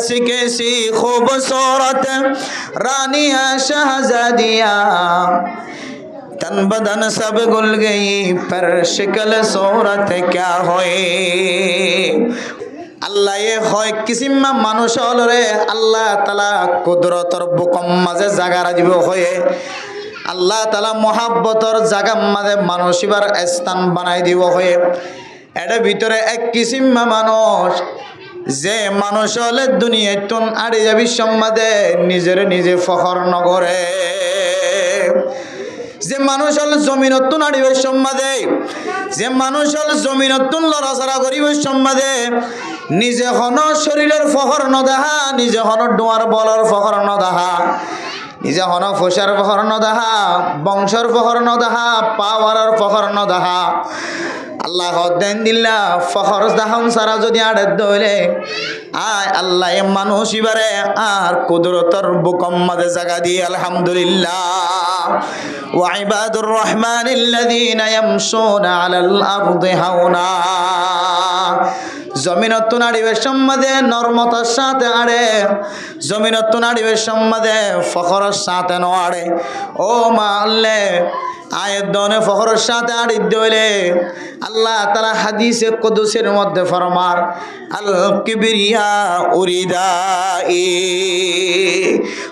कैसी कैसी खूबसूरत रानियां शहजादियां तन बदन सब गुल गई पर शिकल सूरत क्या होए আল্লাহ এ হয় কিসিমা মানুষ হলরে আল্লাহ তালা কুদরতর বুকম মাঝে জাগা রাজিব হয়ে আল্লাহ তালা মহাব্বতর জাগা মাঝে মানুষিবার স্থান বানাই দিব হয়ে এটার ভিতরে এক কিসিমা মানুষ যে মানুষ হলে দুনিয়ায় তুন আড়ে যাবি সম্মাদে নিজের নিজে ফখর নগরে যে মানুষ হল জমিনতুন আড়িবে সম্মাদে যে মানুষ হল জমিনতুন লড়াচড়া করিবে সম্মাদে নিজে হন শরীরের ফখর নদাহা নিজে হন ডোয়ার বলর ফখর নদাহা নিজে হন ফসার ফখর নদাহা বংশর ফখর নদাহা পাওয়ারের ফখর নদাহা আল্লাহ দেন দিল্লা ফখর দাহন সারা যদি আড়ে দইলে আয় আল্লাহ এ মানুষ ইবারে আর কুদরতর বুকম মাঝে জায়গা দিয়ে আলহামদুলিল্লাহ ওয়া ইবাদুর রহমানিল্লাযীনা ইয়ামশুনা আলাল আরদি হাওনা জমিনতুন আড়িবে সম্মাদে নরমতার সাথে আড়ে জমিনতুন আড়িবে সম্মাদে ফখরের সাথে নড়ে ও মা আল্লাহ আয়ের দনে ফখরের সাথে আড়ি দইলে আল্লাহ তাআলা হাদিসে কুদসির মধ্যে ফরমার আল কিবরিয়া উরিদাই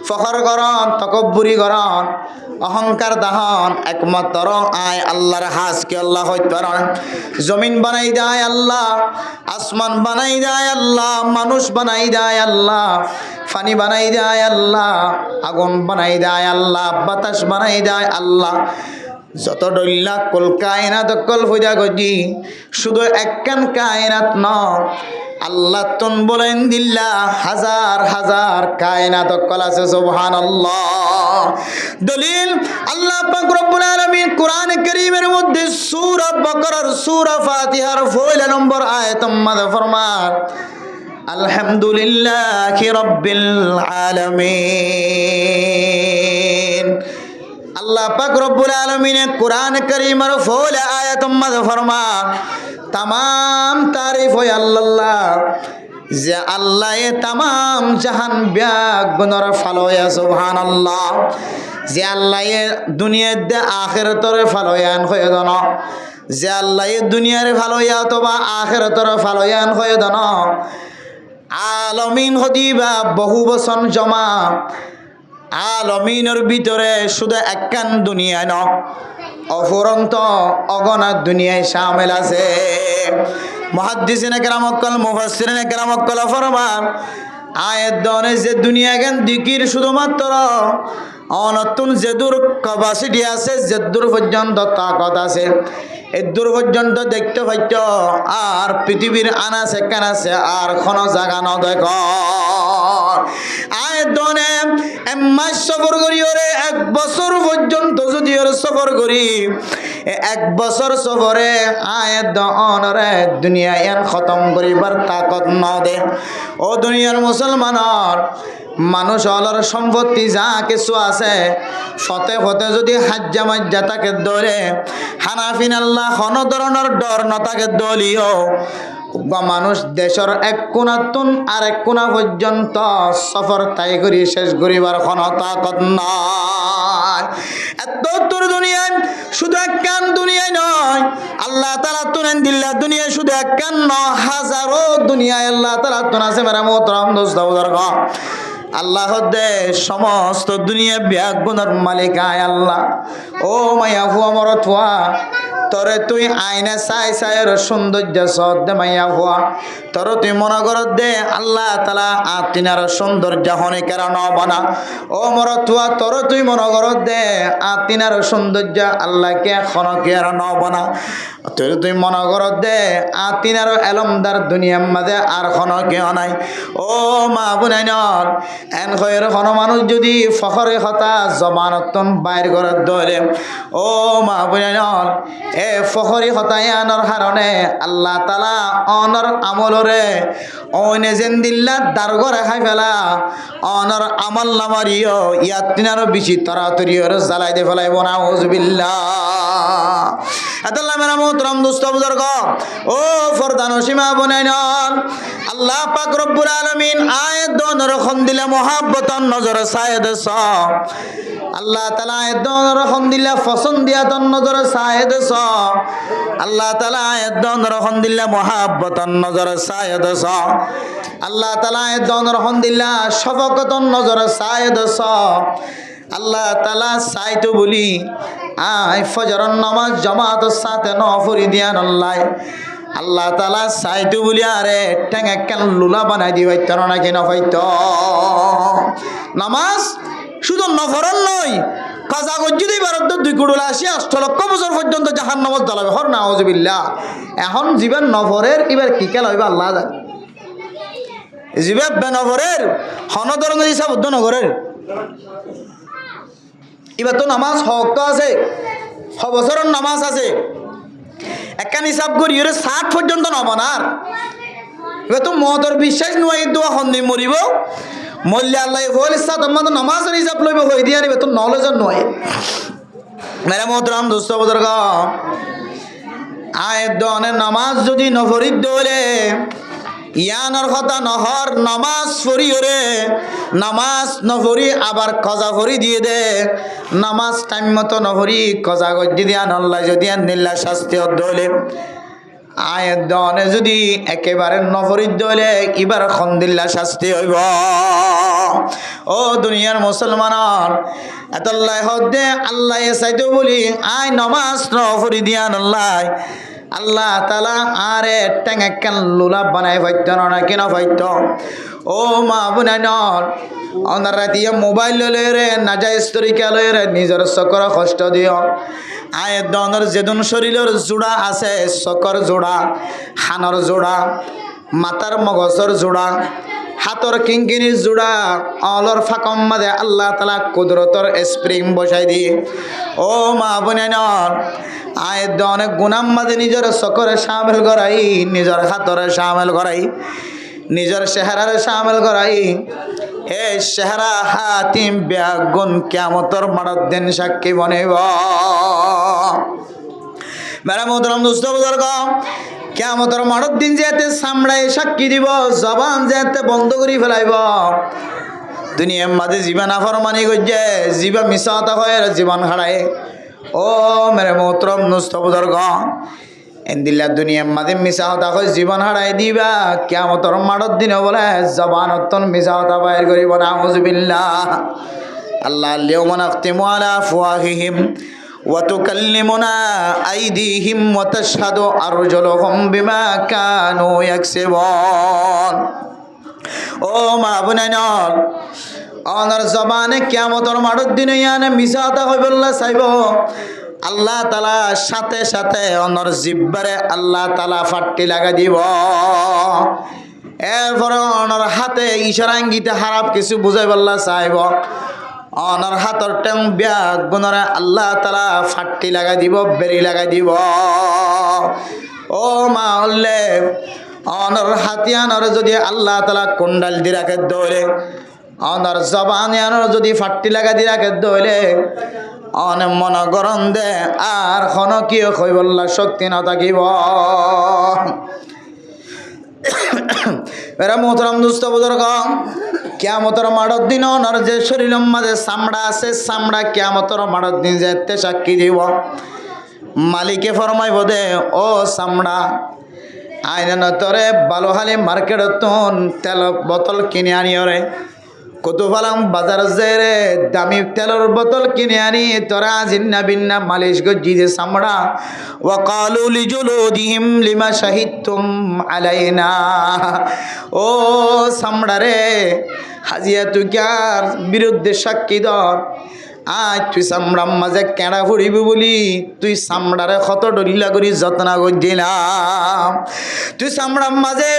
ফখর করন তকব্বুরি করন অহংকার দাহন একমাত্র আয় আল্লাহর হাসকে আল্লাহ হইতে পারেন জমিন বানাই দেয় আল্লাহ আসমান বানাই দেয় আল্লাহ মানুষ বানাই দেয় আল্লাহ পানি বানাই দেয় আল্লাহ আগুন বানাই দেয় আল্লাহ বাতাস বানাই দেয় আল্লাহ যত ডল্লা কল কায়নাত কল হইয়া গজি শুধু একখান কায়নাত ন আল্লাহ তুন বলেন দিল্লা হাজার হাজার কায়নাত কল আছে সুবহানাল্লাহ দলিল আল্লাহ পাক রব্বুল আলামিন কোরআন কারীমের মধ্যে সূরা বাকারার সূরা ফাতিহার 1 নম্বর আয়াত মধ্যে ফরমান আলহামদুলিল্লাহি রাব্বিল আলামিন আল্লাহ পাক রব্বুল আলামিন কোরআন কারীমের 1 আয়াত মধ্যে ফরমান तमाम तारीफ हो अल्लाह जे अल्लाह ये तमाम जहान ब्याग गुनर फलोया सुभान अल्लाह जे अल्लाह ये दुनिया दे आखिरतरे फलोयान होय दनो जे अल्लाह ये दुनिया रे फलोया तो बा आखिरतरे फलोयान होय दनो आलमीन हदिबा बहु बसन जमा आलमीनर ভিতরে শুধু একখান দুনিয়া ন অফুরন্ত অগণিত দুনিয়ায় শামিল আছে মুহাদ্দিসিনে কেরাম কল মুফাসসিরিনে কেরাম কল ফরমান আয়াত দনে যে দুনিয়া জ্ঞান দিকির শুধুমাত্র অনতুন যে দূর ক্যাপাসিটি আছে যে দূর পর্যন্ত তাকত আছে এই দূর পর্যন্ত দেখতে পাইছ আর পৃথিবীর আনাসে কানাসে আর কোন জায়গা ন দেখো আয়াত দনে মাস সফর করি ওরে 1 বছর পর্যন্ত যদি ওর সফর করি 1 বছর সফরে আয়াত অনরে দুনিয়া এন খতম করিবার তাকত ন দে ও দুনিয়ার মুসলমানর মানুষ হলর সম্পত্তি যা কিছু আছে ফতে ফতে যদি হাজ্জা মাজ্জা তাকে ধরে হানাফিন আল্লাহ কোন ধরনের ডর ন তাকে দলিও মানুষ দেশের এক কোণাতুন আর এক কোণা পর্যন্ত সফর তাই করি শেষ করিবার কোন তাকত নাই এত দূর দুনিয়ায় শুধু একখান দুনিয়ায় নয় আল্লাহ তাআলা তুলেন দিল্লা দুনিয়া শুধু একখান নয় হাজারো দুনিয়ায় আল্লাহ তাআলা তুন আছে মেরা মোহতারাম দোস্ত বুজুর্গ আল্লাহ দে সমস্ত দুনিয়া ব্যাগ গুনার মালিক আয় আল্লাহ ও মায়া হুয়া মরতুয়া তরে তুই আইনে চাই চাইয়ের সৌন্দর্য সদ দে মাইয়া হুয়া তর তুই মনে কর দে আল্লাহ তাআলা আতিনার সৌন্দর্য হনে কারণ বানা ও মরতুয়া তর তুই মনে কর দে আতিনার সৌন্দর্য আল্লাহকে এখন কেয়ার ন বানা তোর তুই মনে কর দে আতিনার এলমদার দুনিয়ার মাঝে আর কোন কেউ নাই ও মা বুনাইনর এন খয়ের কোন মানুষ যদি ফখরে কথা জবানতন বাইর করে দলে ও মা বুনাইনর এ ফখরি হতায়ানোর কারণে আল্লাহ তাআলা অনর আমলর রে ওনে যেন দিল্লা দারগরে খাই ফেলা অনর আমল নামারিও ইয়াত তিনারও বেশি তাড়াতাড়ি ওরে জ্বালাই দে ফেলাইব না উজবিল্লাহ আল্লাহ মেরা মোহতরম দোস্ত বুজুর্গ ও ফরদান ও সীমা বনাইন আল্লাহ পাক রব্বুল আলামিন আয়াত দন রকম দিলে মোহাব্বতন নজর সায়েদ স আল্লাহ তাআলা আয়াত দন রকম দিলে পছন্দিয়াতন নজর সায়েদ স আল্লাহ তাআলা আয়াত দন রকম দিলে মোহাব্বতন নজর সায়েদ স আল্লাহ তাআলা আয়াত দন রকম দিলে শফকতন নজর সায়েদ স আল্লাহ তাআলা সাইতো বলি আই ফজরের নামাজ জামাতের সাথে নফরি দিয়ান আল্লাহ তাআলা সাইতো বলি আরে টেঙ্গা কেন লুলা বানাই দিবাই তোর নাকি নফাইত নামাজ শুধু নফরন নয় কাজা গজ্জিদি ভারত 2 কোটি 80 লক্ষ বছর পর্যন্ত জাহান্নামত জ্বালাবে হর নাউজুবিল্লাহ এখন জীবন নফরের এবার কি খেলা হইবা আল্লাহ জানে জীবন বেনফরের হন ধরনের হিসাব উদ্ধ নগরের এবার তো নামাজ হক তো আছে বছরের নামাজ আছে একটা হিসাব করি 60 পর্যন্ত নবনার এবার তো মদর বিশ্বাস নয় দোয়া হন্দি মরিব মল্লে আল্লাহ হল ইচ্ছা তোমার নামাজের হিসাব লইব হয়ে দিয়ে আনিবে তো নলেজ নয় মেরা মোহতরম দোস্ত বুজুর্গ আয় দনে নামাজ যদি নফরিদ দলে ইয়ানোর কথা নহর নামাজ ফরি ওরে নামাজ নফরি আবার কজা ফরি দিয়ে দে নামাজ টাইম মতো নফরি কজা গজ্জি দিয়ে আনল্লা যদি আনিল্লা শাস্তি দলে আয়ের দনে যদি একেবারে নফরিদ দলে এবার খন্দিল্লা শাস্তি হইব ও দুনিয়ার মুসলমানর এতল্লাই হদে আল্লাহ চাইতো বলি আয় নমাজ নফরি দিয়া আল্লাহ আল্লাহ তাআলা আরে টেঙ্গা কেন লুলা বানাই ফাইত না কেন ফাইত ও মা বুনাইনর অনার রাতিয়া মোবাইল ললে রে নাজাইজ তরিকা ললে রে নিজের চকর কষ্ট দিও আয় দনের যেদন শরীরের জোড়া আছে চকর জোড়া হানর জোড়া মাতার মগজর জোড়া হাতর কিঙ্কিনির জোড়া অলর ফাকম মাঝে আল্লাহ তাআলা কুদরতর স্প্রিং বসাই দিয়ে ও মা বুনাইনর আয় অনেক গুনাম মাঝে নিজের চকরে শামিল করাই নিজের হাতরে শামিল করাই নিজের চেহারারে শামিল করাই হে চেহারা হাতিম ব্যাগুন কিয়ামতর মারার দিন সাক্ষী বনিব মেরা মোহতরম দোস্ত বুজুর্গ কিয়ামতর মারার দিন যেতে সামড়ায় সাক্ষী দিব জবান যেতে বন্ধ করি ফেলাইব দুনিয়ার মাঝে জীবন আফরমানি করছে জীবন মিশাতা হয় জীবন হারায় ও মেরে মোহতরম দোস্ত বুজুর্গ এন্দিল্লা দুনিয়ার মাঝে মিশা হতা হয় জীবন হারাই দিবা কিয়ামতর মারার দিন বলে জবান অত্যন মিশা হতা বাইর করিব নাউজুবিল্লাহ আল্লাহ লিয়াউমা নাখতিমু আলা আফওয়াহিহিম ওয়া তুকাল্লিমুনা আইদিহিম ওয়া তাশহাদু আরজুলুহুম বিমা কানু ইয়াকসিবুন ও মা বুনাইনর অনার জবানে কিয়ামতর মারার দিন ইয়ানে মিশা হতা হইবল্লা চাইব আল্লাহ তাআলা সাথে সাথে অনর জিব্বারে আল্লাহ তাআলা ফাট্টি লাগা দিব এরপরে অনর হাতে ইশারা ইঙ্গিতে হারাপ কিছু বুঝাই বল্লা চাইব অনর হাতর টেং ব্যাগ গুণরে আল্লাহ তাআলা ফাট্টি লাগা দিব বেরি লাগা দিব ও মা হল্লে অনর হাতিয়ানর যদি আল্লাহ তাআলা কুন্ডাল দি রাখে দৌড়ে অনর জবানিয়ানর যদি ফাট্টি লাগা দি রাখে দৌড়ে অনেক মন গরম দে আর খন কিয় কইবল্লা শক্তি না থাকিব এরা মোহতরম দুস্থ বুজুর্গ কিয়ামতর মাড়র দিন ওনার যে শরীরের মাঝে চামড়া আছে চামড়া কিয়ামতর মাড়র দিন যেতে সাক্ষী দিব মালিকে ফরমাইব দে ও চামড়া আইন তরে বালোহালি মার্কেটত তেল বোতল কিনে আনিয়রে কতফালাম বাজার জেরে দামি তেলের বোতল কিনে আনি তোরা জিন্না বিন্না মালিশ গজ্জি যে চামড়া ওয়াকালু লিজুলুদিহিম লিমা শাহিদতুম আলাইনা ও চামড়া রে হাজিয়া তুই কার বিরুদ্ধে সাক্ষী দর আজ তুই চামড়ার মাঝে কেঁড়া ফুরিবি বলি তুই চামড়ারে কত ডরিলা করি যত্ন করছিলাম তুই চামড়ার মাঝে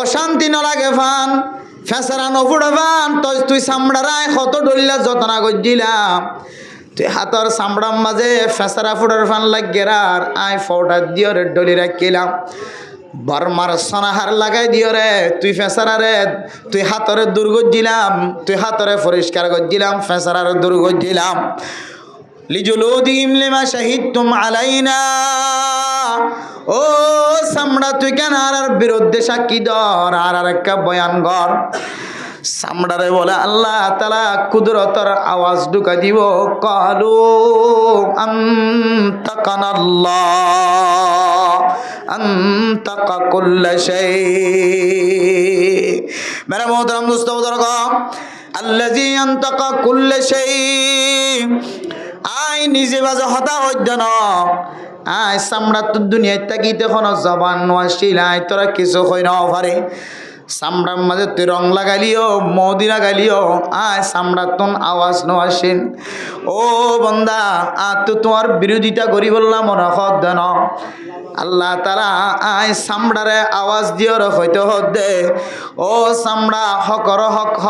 অশান্তি নলাগে ফান ফেসারা নফুড়া ফান তুই চামড়ারায় কত ডরিলা যত্ন করছিলাম তুই হাতর চামড়ার মাঝে ফেসারা ফুড়ার ফান লাগের আর আয় ফোটা দিয়ে ডলি রাখিলাম বর্মার সনাহার লাগাই দিও রে তুই ফেসারারে তুই হাতরে দুর্গ দিলাম তুই হাতরে পরিষ্কার করছিলাম ফেসারারে দুর্গ দিলাম লিজুলুদিহিম লিমা শাহিদতুম আলাইনা ও সামড়া তুই কেন আর বিরুদ্ধে সাক্ষী দর আর একটা বয়ান কর সামড়ারে বলে আল্লাহ তাআলা কুদরতের আওয়াজ ঢুকা দিব কালু আনতাকানাল্লাহ আনতাকা কুল্লা শাই মেরা মোহতারাম দোস্ত বুজুর্গ আল্লাযী আনতাকা কুল্লা শাই আই নিজে বাজে হতা হইদ্য আয় সামড়া তো দুনিয়ায় তাকিতে কোনো জবান নোয়াশিল আয় তোরা কিছু হই না পারে সামড়ার মাঝে তুই রং লাগালিও মৌদি লাগালিও আয় সামড়া তোন আওয়াজ নোয়াশিন ও বন্দা তো তোমার বিরোধিতা করি বললাম মনে হদ ন আল্লাহ তাআলা আয় সামড়ারে আওয়াজ দিও হইতে হদে ও সামড়া হকর হক হ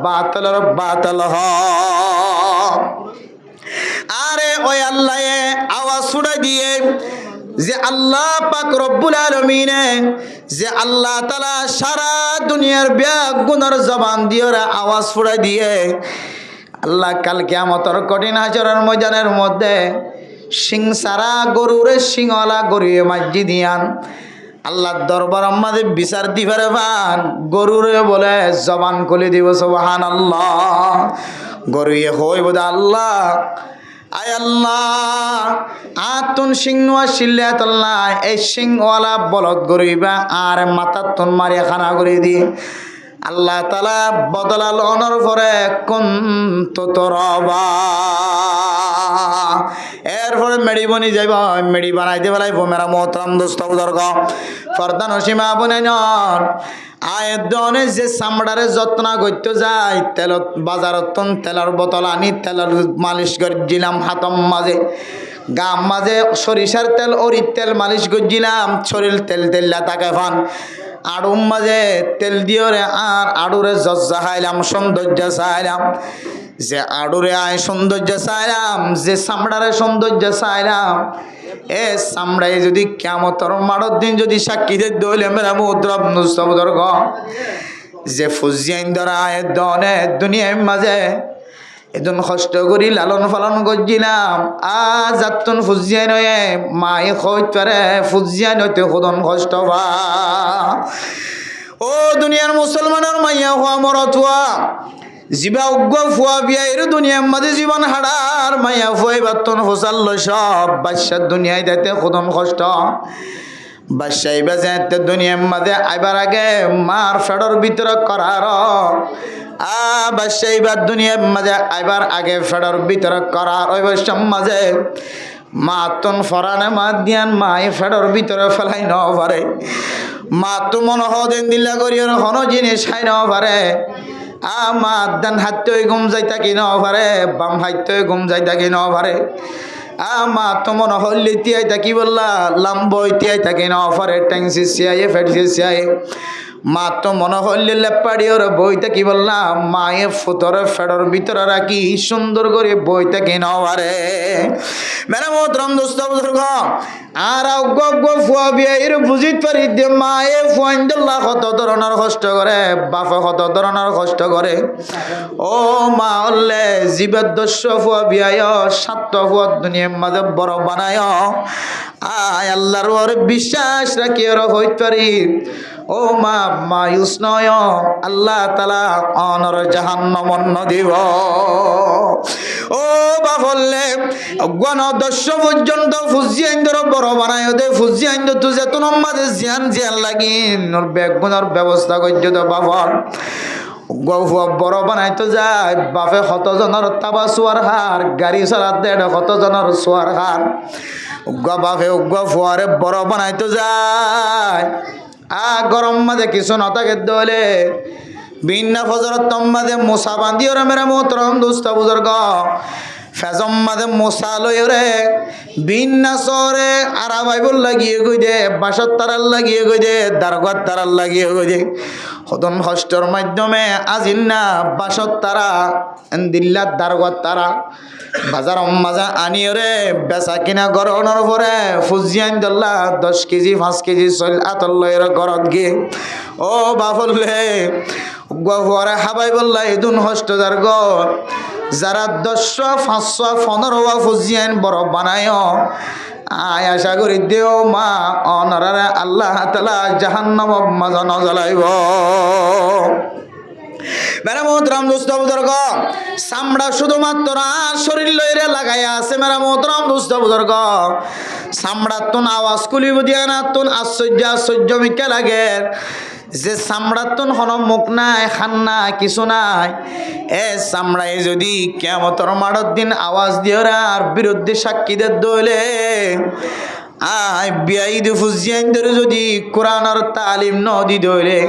বাতলর বাতল হ আরে ওই আল্লাহ আওয়াজ ছুড়ে দিয়ে যে আল্লাহ পাক রব্বুল আলামিনে যে আল্লাহ তাআলা সারা দুনিয়ার ব্যাগুণের জবান দিয়ে আওয়াজ ছুড়ে দিয়ে আল্লাহ কাল কিয়ামতের কঠিন হাশরের ময়দানের মধ্যে সিং সারা গরুরে সিংওয়ালা গরুয়ে মাঝি দিয়ান আল্লাহর দরবার আমাদের বিচার দিবারে ভান গরুরে বলে জবান খুলে দিব সুবহানাল্লাহ গরুয়ে হই বোধ আল্লাহ আয় আল্লাহ আতুন সিংহা শিল্লাত আল্লাহ এই সিংওয়ালা বলদ গরুইবা আর মাথার তুন মারিয়া খানা করে দিয়ে আল্লাহ তাআলা বদলাল অনর পরে কুনতু তরবা এরপরে মেড়ি বনি যাইবা মেড়ি বানাইতে বেলাইব মেরা মোহতারাম দোস্ত বুজুর্গ ফরদান সীমা বনে নন আয়ের দনে যে চামড়ারে যত্ন করতে যায় তেলত বাজারত তেলের বোতল আনি তেলের মালিশ করছিলাম হাতম মাঝে গাম মাঝে সরিষার তেল অরির তেল মালিশ করছিলাম শরীর তেল তেল্লা তাকে ফান আড়ুম মাঝে তেল দিও রে আর আড়ুরে জজ্জা খাইলাম সৌন্দর্য চাইলাম যে আড়ুরে আয় সৌন্দর্য চাইলাম যে চামড়ারে সৌন্দর্য চাইলাম এ চামড়াই যদি কিয়ামতের মাঠের দিন যদি সাক্ষী দিতে হইলে মেরা মুদ্রব নুস্তবদর্গ যে ফুজিয়াইন ধরা আয়ের দনে দুনিয়ার মাঝে এদিন কষ্ট করি লালন পালন করছিলাম আজ যাতুন ফুজিয়াইন হয়ে মায়ে কইতে পারে ফুজিয়াইন হইতে কদন কষ্ট বা ও দুনিয়ার মুসলমানের মাইয়া হওয়া মরত হওয়া জিবা উগ্র ফুয়া বিয়া এর দুনিয়ার মাঝে জীবন হাড়ার মাইয়া ফুয়াই বাতন হোসাল্ল সব বাদশার দুনিয়ায় যাইতে কদন কষ্ট বাদশাহ বাজাইতে দুনিয়ার মাঝে আইবার আগে মার ফেডর ভিতরে করার বাদশাহ বা দুনিয়ার মাঝে আইবার আগে ফেডর ভিতরে করার ওই বৈশাম মাঝে মা তন ফরানে মা দিয়ান মায়ে ফেডর ভিতরে ফেলাই ন পারে মা তো মনে হদিন দিল্লা করি হন জিনিস খাই ন পারে মা দান হাতে ঘুম যাইতা কি ন পারে বাম হাতে ঘুম যাইতা কি ন পারে মা তো মনে হল তিয়াই থাকি বললা লাম্ব তিয়াই থাকি ন পারে ট্যাংসি সিয়াই ফেটসি সিয়াই মা তো মনে হইলে লেপাড়ি ওর বইতে কি বললাম মায়ে ফুতরে ফেডর ভিতরে রাখি সুন্দর করে বইতে কি নবারে মেরা মোহতরম দোস্ত বুজুর্গ আর গগ ফুয়া বিয়ে এর বুঝিত পারি যে মায়ে ফুয়াইন্দুল্লাহ কত ধরনের কষ্ট করে বাপে কত ধরনের কষ্ট করে ও মা হলে জীবের দস্য ফুয়া বিয়ায় সাত ফুয়া দুনিয়ার মাঝে বড় বানায় আয় আল্লাহর ওরে বিশ্বাস রাখি ওরা হইতে পারি ও মা মায়ুস নয় আল্লাহ তাআলা অনর জাহান্নাম অন্ন দিব ও বাবলে গণ দস্য পর্যন্ত ফুজিয়াইন্দর বড় বানায় দে ফুজিয়াইন্দ তু যেত নম্মাদে জিয়ান জিয়ান লাগি নর বেগুনের ব্যবস্থা করছে তো বাবর গৌফুয়া বড় বানাইতো যায় বাপে কতজনের তাবা চোয়ার হার গাড়ি চালাতে কতজনের চোয়ার হার উগ্গা বাপে উগ্গা ফুয়ারে বড় বানাইতো যায় গরম মাঝে কিছু নতাকে দলে বিন্না ফজরত তম্মাদে মোসা বান্ধি ওরে মেরা মোহতরম দোস্ত বুজুর্গ ফেজম মাঝে মোসা লই রে বিন্না সরে আরা বাইবল লাগিয়ে গই দে বাসর তারার লাগিয়ে গই দে দারগার তারার লাগিয়ে গই দে হদন হষ্টর মাধ্যমে আজিন না বাসর তারা দিল্লার দারগার তারা বাজার মাজা আনিও রে বেচা কিনা গরনের পরে ফুজিয়ান দল্লা 10 কেজি 5 কেজি চল আতল্লয়ের গরত গে ও বাফলে গরে হাবাই বললা এদুন হষ্টদার গ যারা 10 500 15 ফুজিয়ান বড় বানায় আয় আশা করি দেও মা অনরারে আল্লাহ তাআলা জাহান্নাম মাজা ন জ্বালাইব মেরামতরাম দোস্ত বুজুর্গ চামড়া শুধুমাত্র শরীর লইরে লাগাইয়া আছে মেরামতরাম দোস্ত বুজুর্গ চামড়ার তুন আওয়াজ কুলিব দিয়া না তুন আশ্চর্য মিকা লাগে যে চামড়ার তুন হন মুখ নাই খান নাই কিছু নাই এ চামড়ায় যদি কিয়ামতের মাঠের দিন আওয়াজ দিওরা আর বিরুদ্ধে সাক্ষীদের দইলে আয় বিয়াইদ ফুজিয়ান ধরে যদি কোরআনের তালিম ন দি দইলে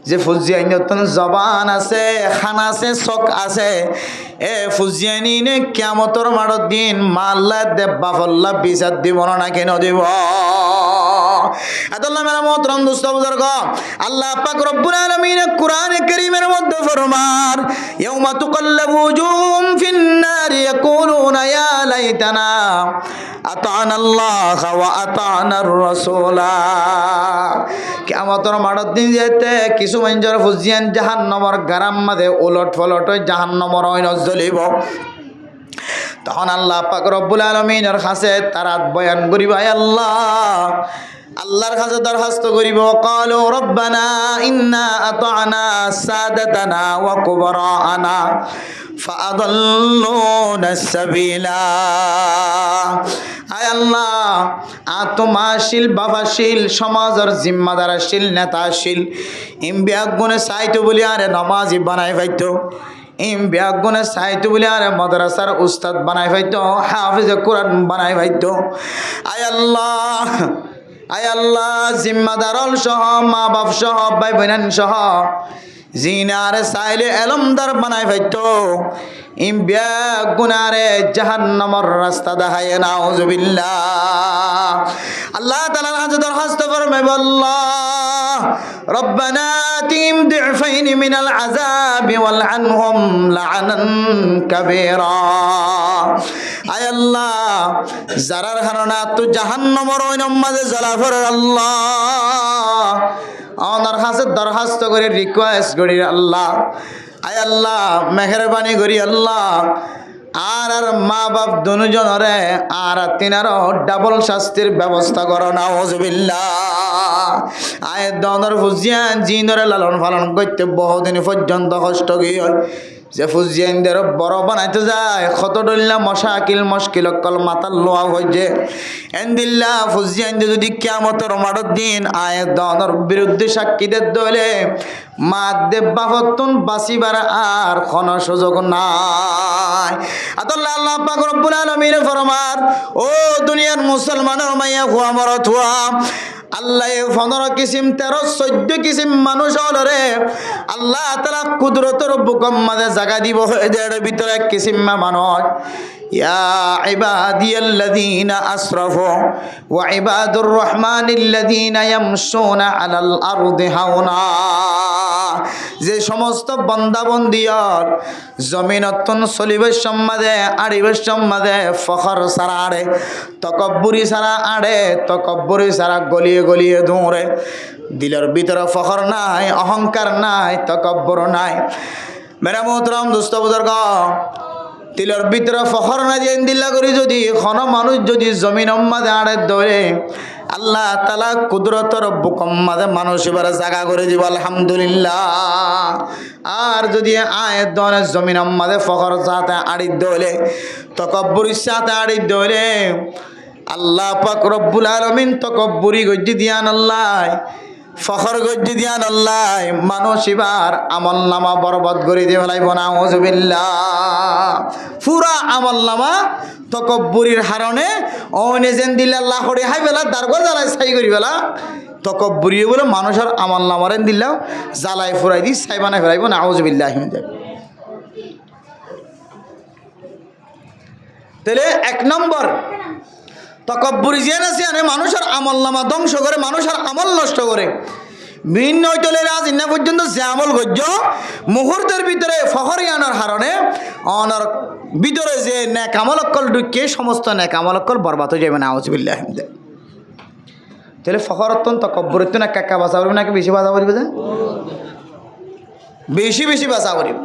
যে ফুজিয়ানি নতুন জবান আছে খানা আছে চক আছে এ ফুজিয়ানি নে কিয়ামতের মাঠের দিন মাল্লা দেব বাফল্লা বিচার দিব না কেন দিব আদাল্লাহ মেরামতরাম দোস্ত বুজুর্গ আল্লাহ পাক রব্বুল আলামিন কোরআনে কারীমের মধ্যে ফরমান ইয়াউমা তুকাল্লাবু ওয়াজুহুম ফিন নার ইয়াকুলুনা ইয়া লাইতানা আতানা আল্লাহ ওয়া আতানার রাসূলা কিয়ামতের মাঠের দিন যেতে কিছু মানুষের ফুজিয়ান জাহান্নামের গারাম মাঝে উলট ফলট হয়ে জাহান্নামের অইন জ্বলিব তখন আল্লাহ পাক রব্বুল আলামিনের কাছে তারাত বয়ান করিব আল্লাহ আল্লাহর কাছে দরখাস্ত করিব ক্বালু রব্বানা ইন্না আতা'না সাদাতানা ওয়া কুবরা'ানা ফাআদাল্লুনা সাবিলা আয় আল্লাহ আত্মাশীল বাবাশীল সমাজের জিম্মাদারশীল নেতাশীল ইমবিয়া গুণে চাইতো বলি আরে নামাজি বানাই পাইতো ইমবিয়া গুণে চাইতো বলি আরে মাদ্রাসার উস্তাদ বানাই পাইতো হাফিজে কোরআন বানাই পাইতো আয় আল্লাহ জিম্মাদারল সহ মা বাপ সহ ভাই বোন সহ জিনারে চাইলে এলমদার বানাই পাইতো ইমবিয়া গুনারে জাহান্নামের রাস্তা দেখায় নাউজুবিল্লাহ আল্লাহ তাআলার কাছে দরখাস্ত ফরমাইব আল্লাহ রব্বানা আতিহিম দি'ফাইন মিনাল আযাবি ওয়ালআনহুম লা'নান কাবীরা আয় আল্লাহ যারার কারণে তো জাহান্নামের ওই মাঝে জ্বালা করে আল্লাহ আমার কাছে দরখাস্ত করে রিকোয়েস্ট করি আল্লাহ আয় আল্লাহ মেহেরবানি করি আল্লাহ আর মা বাপ দুজনরে আর তিনারও ডাবল শাস্তির ব্যবস্থা করো নাউজুবিল্লাহ আয় দনর ফুজিয়ান জিনরে লালন পালন করতে বহুদিন পর্যন্ত কষ্ট গিয়ে যে ফুজিয়ানদের বড় বানাইতে যায় কত ডল্লা মশাকিল মুশকিল কল মাতাল লোয়া হইছে এন্দিল্লা ফুজিয়ানদের যদি কিয়ামতের মাঠের দিন আয় দনর বিরুদ্ধে সাক্ষীদের দলে মা দেব বাহতুন বাসিবার আর কোনো সুযোগ নাই আল্লাহ আল্লাহ পাক রব্বুল আলামিন ফরমান ও দুনিয়ার মুসলমানের মাইয়া হুয়া মরত হুয়া আল্লাহ 15 কিসিম 13-14 কিসিম মানুষ হলরে আল্লাহ তাআলা কুদরতের বুকম মাঝে জায়গা দিব এদের ভিতরে এক কিসিম মানুষ ইয়া ইবাদিয়াল্লাযীনা আসরাফু ওয়া ইবাদুর রহমানিল্লাযীনা ইয়ামশুনা আলাল আরদি হাওনা যে সমস্ত বান্দা বন্দিয়ার জমিনতন চলিবের সম্মাদে আড়িবের সম্মাদে ফখর সারা আড়ে তকব্বুরি সারা আড়ে তকব্বুরি সারা গলিয়ে গলিয়ে দৌড়ে দিলের ভিতরে ফখর নাই অহংকার নাই তকব্বুর নাই মেরা মোহতরম দোস্ত বুজুর্গ দিলের ভিতরে ফখর না দিয়ে দিল্লা করি যদি কোন মানুষ যদি জমিন মাঝে আড়ে দৌড়ে আল্লাহ তাআলা কুদরতের বুকম মাঝে মানুষ এবার জায়গা করে দিব আলহামদুলিল্লাহ আর যদি আয় দনের জমিন মাঝে ফখর সাথে আড়ি দৌড়ে তকব্বুরির সাথে আড়ি দৌড়ে আল্লাহ পাক রব্বুল আলামিন তকব্বুরি গজ্জি দিয়ান আল্লাহ ফখর গজ্জি দিয়ান আল্লাহ মানুষ এবার আমল নামা বরবাদ করে দিয়ে ফেলাইব নাউজুবিল্লাহ পুরা আমল নামা তকব্বুরির হারণে অনে যেন দিলে আল্লাহ করে হাই বেলা দারগো জ্বালাই ছাই করি বেলা তকব্বুরিয়ে বলে মানুষের আমল নামারেন দিলাম জ্বালাই ফুরাই দি ছাই বানাই ফেলাইব নাউজুবিল্লাহ তাহলে 1 নম্বর তকব্বুরি যেন আছে মানুষের আমল নামা ধ্বংস করে মানুষের আমল নষ্ট করে ভিন্ন হইতলে রাজ ইন্না পর্যন্ত যে আমল গজ্য মুহূর্তের ভিতরে ফখরি আনার হারণে অনার ভিতরে যে নেক আমলকল ঢুকিয়ে সমস্ত নেক আমলকল বরবাদ হয়ে যাবে না আউযুবিল্লাহ। তাহলে ফখরত্তন তকব্বরত্তন একা বাঁচা করবে নাকি বেশি বাঁচা করবে? যে বেশি বেশি বাঁচা করিব।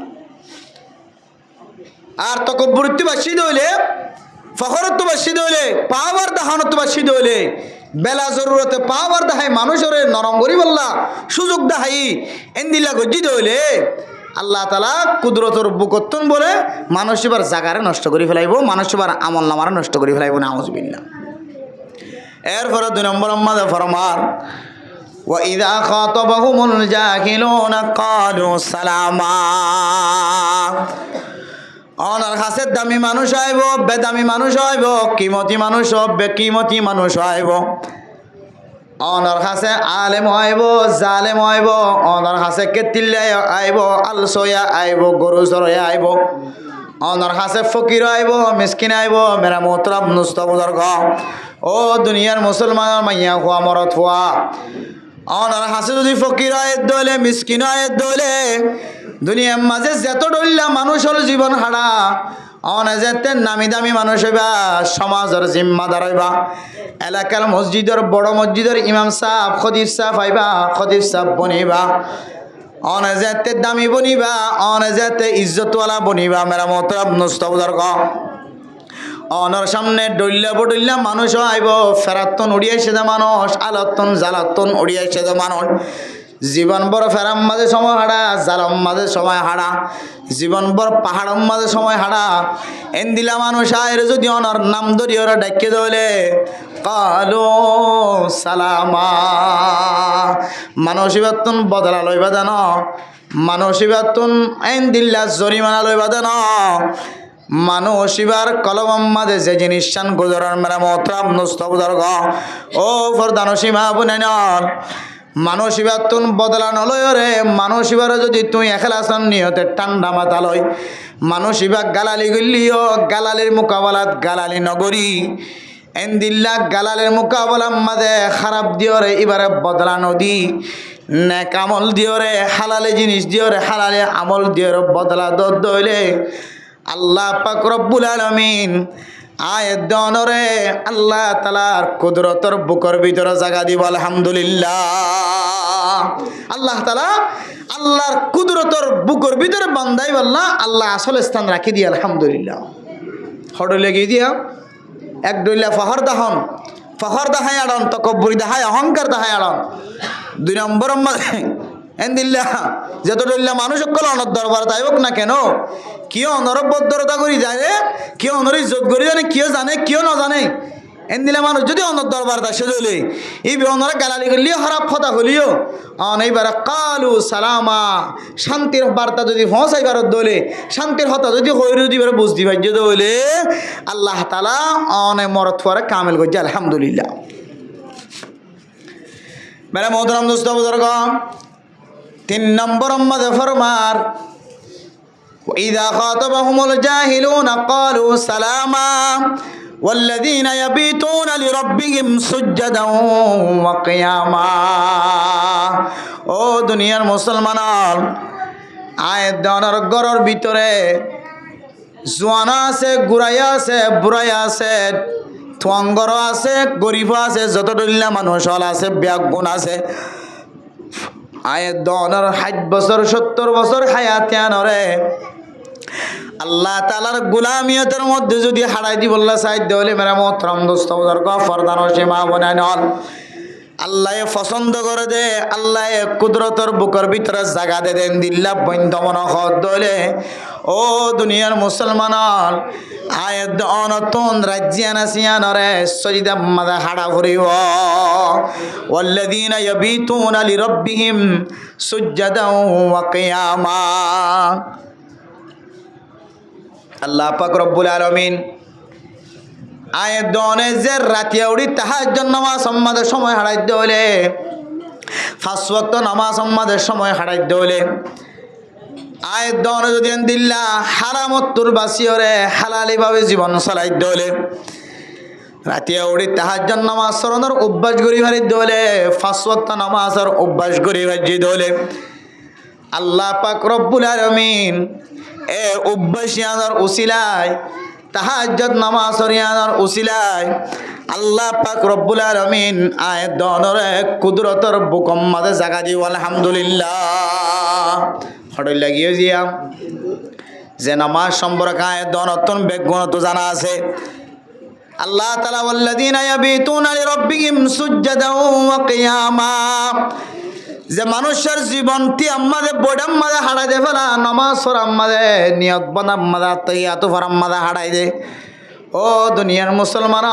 আর তকব্বরত্ব বাসিদ হইলে ফখরত্ব বাসিদ হইলে পাওয়ার দাহানত্ব বাসিদ হইলে বেলা জরুরতে পাওয়ার দাহাই মানুষের নরম করি বললা সুযোগ দাহাই এন্দিলা গজ্জিত হইলে আল্লাহ তালা কুদরতর বুকত্তন বলে মানুষ এবার জাগারে নষ্ট করে ফেলাইব, মানুষ এবার আমল নামারে নষ্ট করে ফেলাইব না আউযুবিল্লাহ। এরপরে 2 নম্বর আমাদে ফরমান وَإِذَا خَاطَبَهُمُ الْجَاهِلُونَ قَالُوا سَلَامًا। ওনার কাছে দামি মানুষ আইব, বেদামি মানুষ আইব, কিমতি মানুষ বেকিমতি মানুষ আইব, ওনার কাছে আলেম আইব, জালেম আইব, ওনার কাছে কেতিল্লাই আইব, আলসয়া আইব, গরু চরয়া আইব, ওনার কাছে ফকির আইব, মিসকিন আইব। মেরা মোহতরম নুস্ত বুজুর্গ, ও দুনিয়ার মুসলমানের মাইয়া হওয়া মরত হওয়া, ওনার কাছে যদি ফকির আয়ের দলে মিসকিন আয়ের দলে দুনিয়ার মাঝে যত ডল্লা মানুষ হল জীবন হারা, অনে যেতে নামি দামি মানুষ হইবা, সমাজের জিম্মাদার হইবা, এলাকার মসজিদের বড় মসজিদের ইমাম সাহেব খতিব সাহেব আইবা, খতিব সাহেব বনিবা, অনে যেতে দামি বনিবা, অনে যেতে ইজ্জতওয়ালা বনিবা। মেরা মোহতরম নুস্ত বুজুর্গ, অনর সামনে ডল্লা বডল্লা মানুষ আইব, ফেরাত্তন উড়িয়াইছে যে মানুষ, আলত্তন জালাত্তন উড়িয়াইছে যে মানুষ। জীবন বড় ফেরাম মাঝে সময় হারা, জালম মাঝে সময় হারা, জীবন বড় পাহাড়ম মাঝে সময় হারা। এন্দিলা মানুষ আয়ের যদি অনর নাম ধরি ওরা ডাকে দলে কালো সালামা। মানসিবাতন বদলা লইবা জান, মানসিবাতন এন্দিল্লা জরিমানা লইবা জান। মানুষিবার কলম মাঝে যে জিনিস শান গুজরার মেরা মোহতরম নুস্ত বুজুর্গ, ও ফরদানসীমা বুনেনর মানসিবার তুন বদলা নলয় রে। মানসিবার যদি তুই এখলাসন নিয়তে ঠান্ডা মাথা লয়, মানসিবা গালালি গলিও, গালালির মোকাবেলাত গালালি নগরী এন্দিল্লা গালালের মোকাবেলার মাঝে খারাপ দিও রে, এবারে বদলা নদী নেক আমল দিও রে, হালালে জিনিস দিও রে, হালালে আমল দিও রে, বদলা দর দইলে আল্লাহ পাক রব্বুল আলামিন আয়াত দনরে আল্লাহ তাআলার কুদরতর বুকর ভিতরে জায়গা দিব। আলহামদুলিল্লাহ। আল্লাহ তাআলা আল্লাহর কুদরতর বুকর ভিতরে বান্দাই আল্লাহ আল্লাহ আসল স্থান রাখি দিয়ে আলহামদুলিল্লাহ। হড়লে গিয়ে দিয়া এক ডইলা ফহর দাহন, ফহর দাহাই আড়ন, তকব্বুরি দাহাই অহংকার দাহাই আড়ন। 2 নম্বর এন্দিল্লা যত ডইলা মানুষ সকল অনর দরবার তাইব না কেন, কিয় অনরবদ্ধরতা করি যায়, কিয় অনর ইজ্জত করি জানে, কিয় জানে কিয় না জানে। এন্দিলা মানুষ যদি অনর দরবার দাসে দলে এই অনরা গালালি করলিও খারাপ কথা হলিও অন এইবার কালু সালামা, শান্তির বার্তা যদি পৌঁছাইবার দলে, শান্তির হতা যদি হইর দিবার বুঝতে পারছে দলে আল্লাহ তাআলা অনে মরত পরে কামেল করছে। আলহামদুলিল্লাহ। মেরা মোহতরম দোস্ত বুজুর্গ, 3 নম্বর মধ্যে ফরমার وإذا خاطبهم الجاهلون قالوا سلاما والذين يبيتون لربهم سجدا وقياما। ও দুনিয়ার মুসলমান, আয়াত দানার গরর ভিতরে জোয়ানা আছে, গুড়াইয়া আছে, বুড়াইয়া আছে, থুয়াঙ্গর আছে, গরিব আছে, যত দলিলা মানুষ হল আছে, ব্যাগুণ আছে। আয়াত দানার 60 বছর 70 বছর হায়াতিয়ানরে আল্লাহ তাআলার গোলামিয়তের মধ্যে যদি হারাই দি বললা সাইদ হলে মেরা মোহতরম দোস্ত বুজুর্গ ফরদানসীমা বনাইন আল্লাহ পছন্দ করে দে, আল্লাহ কুদরতর বুকর ভিতরে জায়গা দে দেন দিল্লা বন্ধ মন হদ দলে। ও দুনিয়ার মুসলমান, আয়াত অনতন রাজ্যানা সিয়ানরে সজিদা মাদা হাড়া ভরিব। ওয়াল্লাযীনা ইয়াবিতুনা লিরাব্বিহিম সুজদাও ওয়া কিয়ামা। আল্লাহ পাক রব্বুল আলামিন আয়াত দনে যে রাতিয়া উড়ি তাহাজ্জুদ নামাজ সম্মাদের সময় হারাই দলে, 5 ওয়াক্ত নামাজ সম্মাদের সময় হারাই দলে। আয়াত দনে যদি দিল্লা হারামত্তুর বাসিয়রে হালালি ভাবে জীবন চালাই দলে। রাতিয়া উঠি তাহাজ্জুদ নামাজ পড়ানোর অভ্যাস করি ভারি দলে 5 ওয়াক্ত নামাজের অভ্যাস করি ভাজি দলে আল্লাহ পাক রব্বুল আলামিন এ অভ্যাস ইয়ানোর উসিলায় তাহাজ্জুদ নামাজ পড়ানোর উসিলায় আল্লাহ পাক রব্বুল আলামিন আয়াত দনরে কুদরতর বুকম মাঝে জাগা দিও আলহামদুলিল্লাহ হড়ই লাগিয়ে জিয়া যে নামাজ সম্পর্কে আয়াত দনতন বেগুন তো জানা আছে আল্লাহ তাআলা ওয়াল্লাযীনা ইয়াবিতুনা লিরাব্বিহিম সুজদান ওয়া কিয়ামা যে মানুষের জীবনটি আমাদের বড়াম মাঝে হারাই দে ফেলা নামাজ পড়াম মাঝে নিয়ত বানাম মাঝে তৈয়াত ফরাম মাঝে হারাই দে ও দুনিয়ার মুসলমান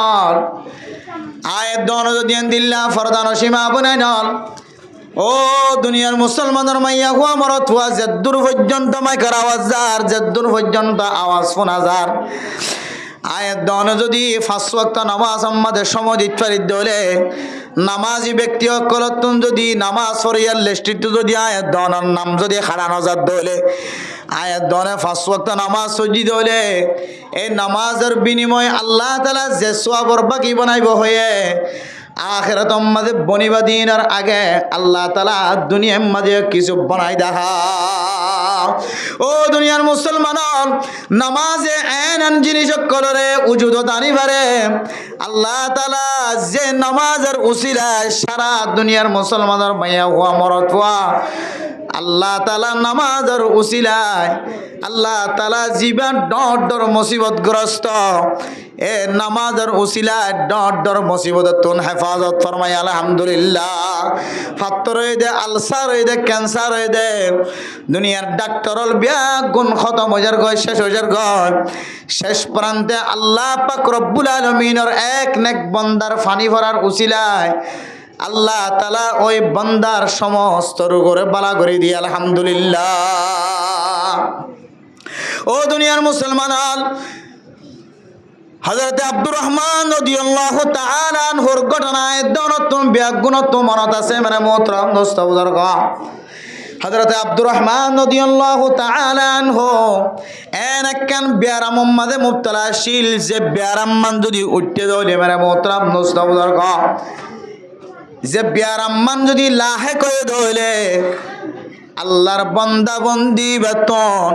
আয়ের দন যদি দিল্লা ফরদান সীমা বনাই নল ও দুনিয়ার মুসলমানের মাইয়া হুয়া মরত হুয়া জেদ্দুর পর্যন্ত মাইকার আওয়াজ যার জেদ্দুর পর্যন্ত আওয়াজ শোনা যার আয়ের দন যদি 5 ওয়াক্ত নামাজ আমাদের সময় দিতে পারি দলে নামাজি ব্যক্তি অকলতুন যদি নামাজ পড়িয়ার লিস্টিতে যদি আয়ের দনের নাম যদি হারানো যাত দলে আয়ের দনে 5 ওয়াক্ত নামাজ সজি দলে এই নামাজের বিনিময়ে আল্লাহ তাআলা যে সওয়াবর বাকি বানাইব হয়ে আখিরাত মাঝে বনিবা দিনের আগে আল্লাহ তাআলা দুনিয়ার মাঝে কিছু বানাই দেখা ও দুনিয়ার মুসলমান নামাজে এন জিনিস কলরে উজুদ দানি পারে আল্লাহ তাআলা যে নামাজের উসিলায় সারা দুনিয়ার মুসলমানের মাইয়া হুয়া মরত হুয়া আল্লাহ তাআলা নামাজের উসিলায় আল্লাহ তাআলা জীবন ডর মুসিবতগ্রস্ত এ নামাজের উসিলায় ডর মুসিবততুন হেফাজত ফরমায় আলহামদুলিল্লাহ ফাত্তর হয়ে দে আলসার হয়ে দে ক্যান্সার হয়ে দে দুনিয়ার ডাক্তারল গুণ খতম হয়ে যার গয় শেষ হয়ে যার গয় শেষ প্রান্তে আল্লাহ পাক রব্বুল আলামিনের এক নেক বান্দার ফানি ভরার উসিলায় আল্লাহ তাআলা ওই বান্দার সমস্ত রোগরে বালা করে দিয়ে আলহামদুলিল্লাহ ও দুনিয়ার মুসলমান হযরত আব্দুর রহমান রাদিয়াল্লাহু তাআলা আনহুর ঘটনায় দনতুন ব্যাগুণত মনত আছে মানে মোহতরম দোস্ত বুজুর্গ হযরত আব্দুর রহমান রাদিয়াল্লাহু তাআলা আনহু একখান ব্যারাম মাঝে মুবতলা ছিল যে ব্যারাম মান যদি উঠতে দলে মানে মোহতরম দোস্ত বুজুর্গ যে ব্যারাম মান যদি লাহে করে ধইলে আল্লাহর বান্দা বন্দি বেতন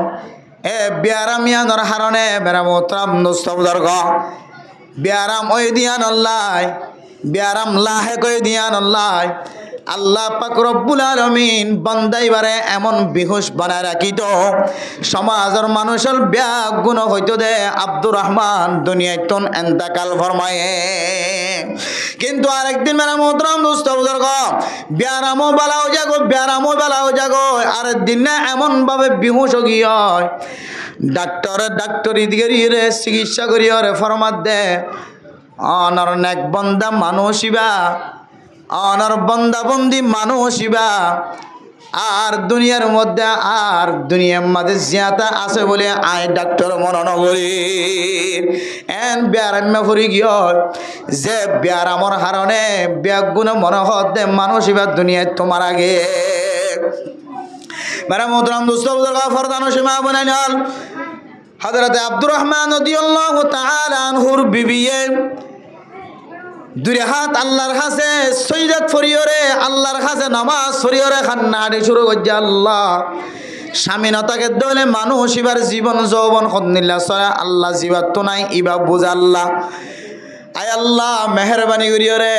এ ব্যারাম ইয়ানোর হারণে মেরা মোহতরম দোস্ত বুজুর্গ ব্যারাম ওই দিয়ান আল্লাহ ব্যারাম লাহে কই দিয়ান আল্লাহ আল্লাহ পাক রব্বুল আলামিন বান্দাইবারে এমন বিহুশ বানায় রাখিত সমাজের মানুষের ব্যাগ গুণ হইতো দে আব্দুর রহমান দুনিয়ায় তন এন্তাকাল ফরমায়ে কিন্তু আরেকদিন মেরা মোহতরম দোস্ত বুজুর্গ ব্যারামও বালাও জাগো আরেক দিন না এমন ভাবে বিহুশ গিয়ে ডাক্তারি দিকে চিকিৎসা করিয়া রে ফরমাত দে অনর নেক বন্দা মানুষিবা অনর বন্দা বন্দি মানুষিবা আর দুনিয়ার মধ্যে আর দুনিয়ার মাঝে জিয়াতা আছে বলে আয় ডাক্তার মনে নগরী এন ব্যারাম্য ফুরি গিয়ে যে ব্যারামর হারণে ব্যাগুণ মনে হতে মানুষিবা দুনিয়ায় তোমার আগে মেরা মোহতরম দোস্ত বুজুর্গ ফরদান সীমা বনাই নল হযরত আব্দুর রহমান রাদিয়াল্লাহু তাআলা আনহুর বিবিয়ে দুই হাত আল্লাহর কাছে সৈয়দ ফরিয়রে আল্লাহর কাছে নামাজ ফরিয়রে খান্নাড়ি শুরু করছে আল্লাহ স্বামীনতাকে দলে মানুষ ইবার জীবন যৌবন খন্দিল্লা সরা আল্লাহ জীবাত তো নাই ইবা বুঝা আল্লাহ আয় আল্লাহ মেহরবানি করিয়রে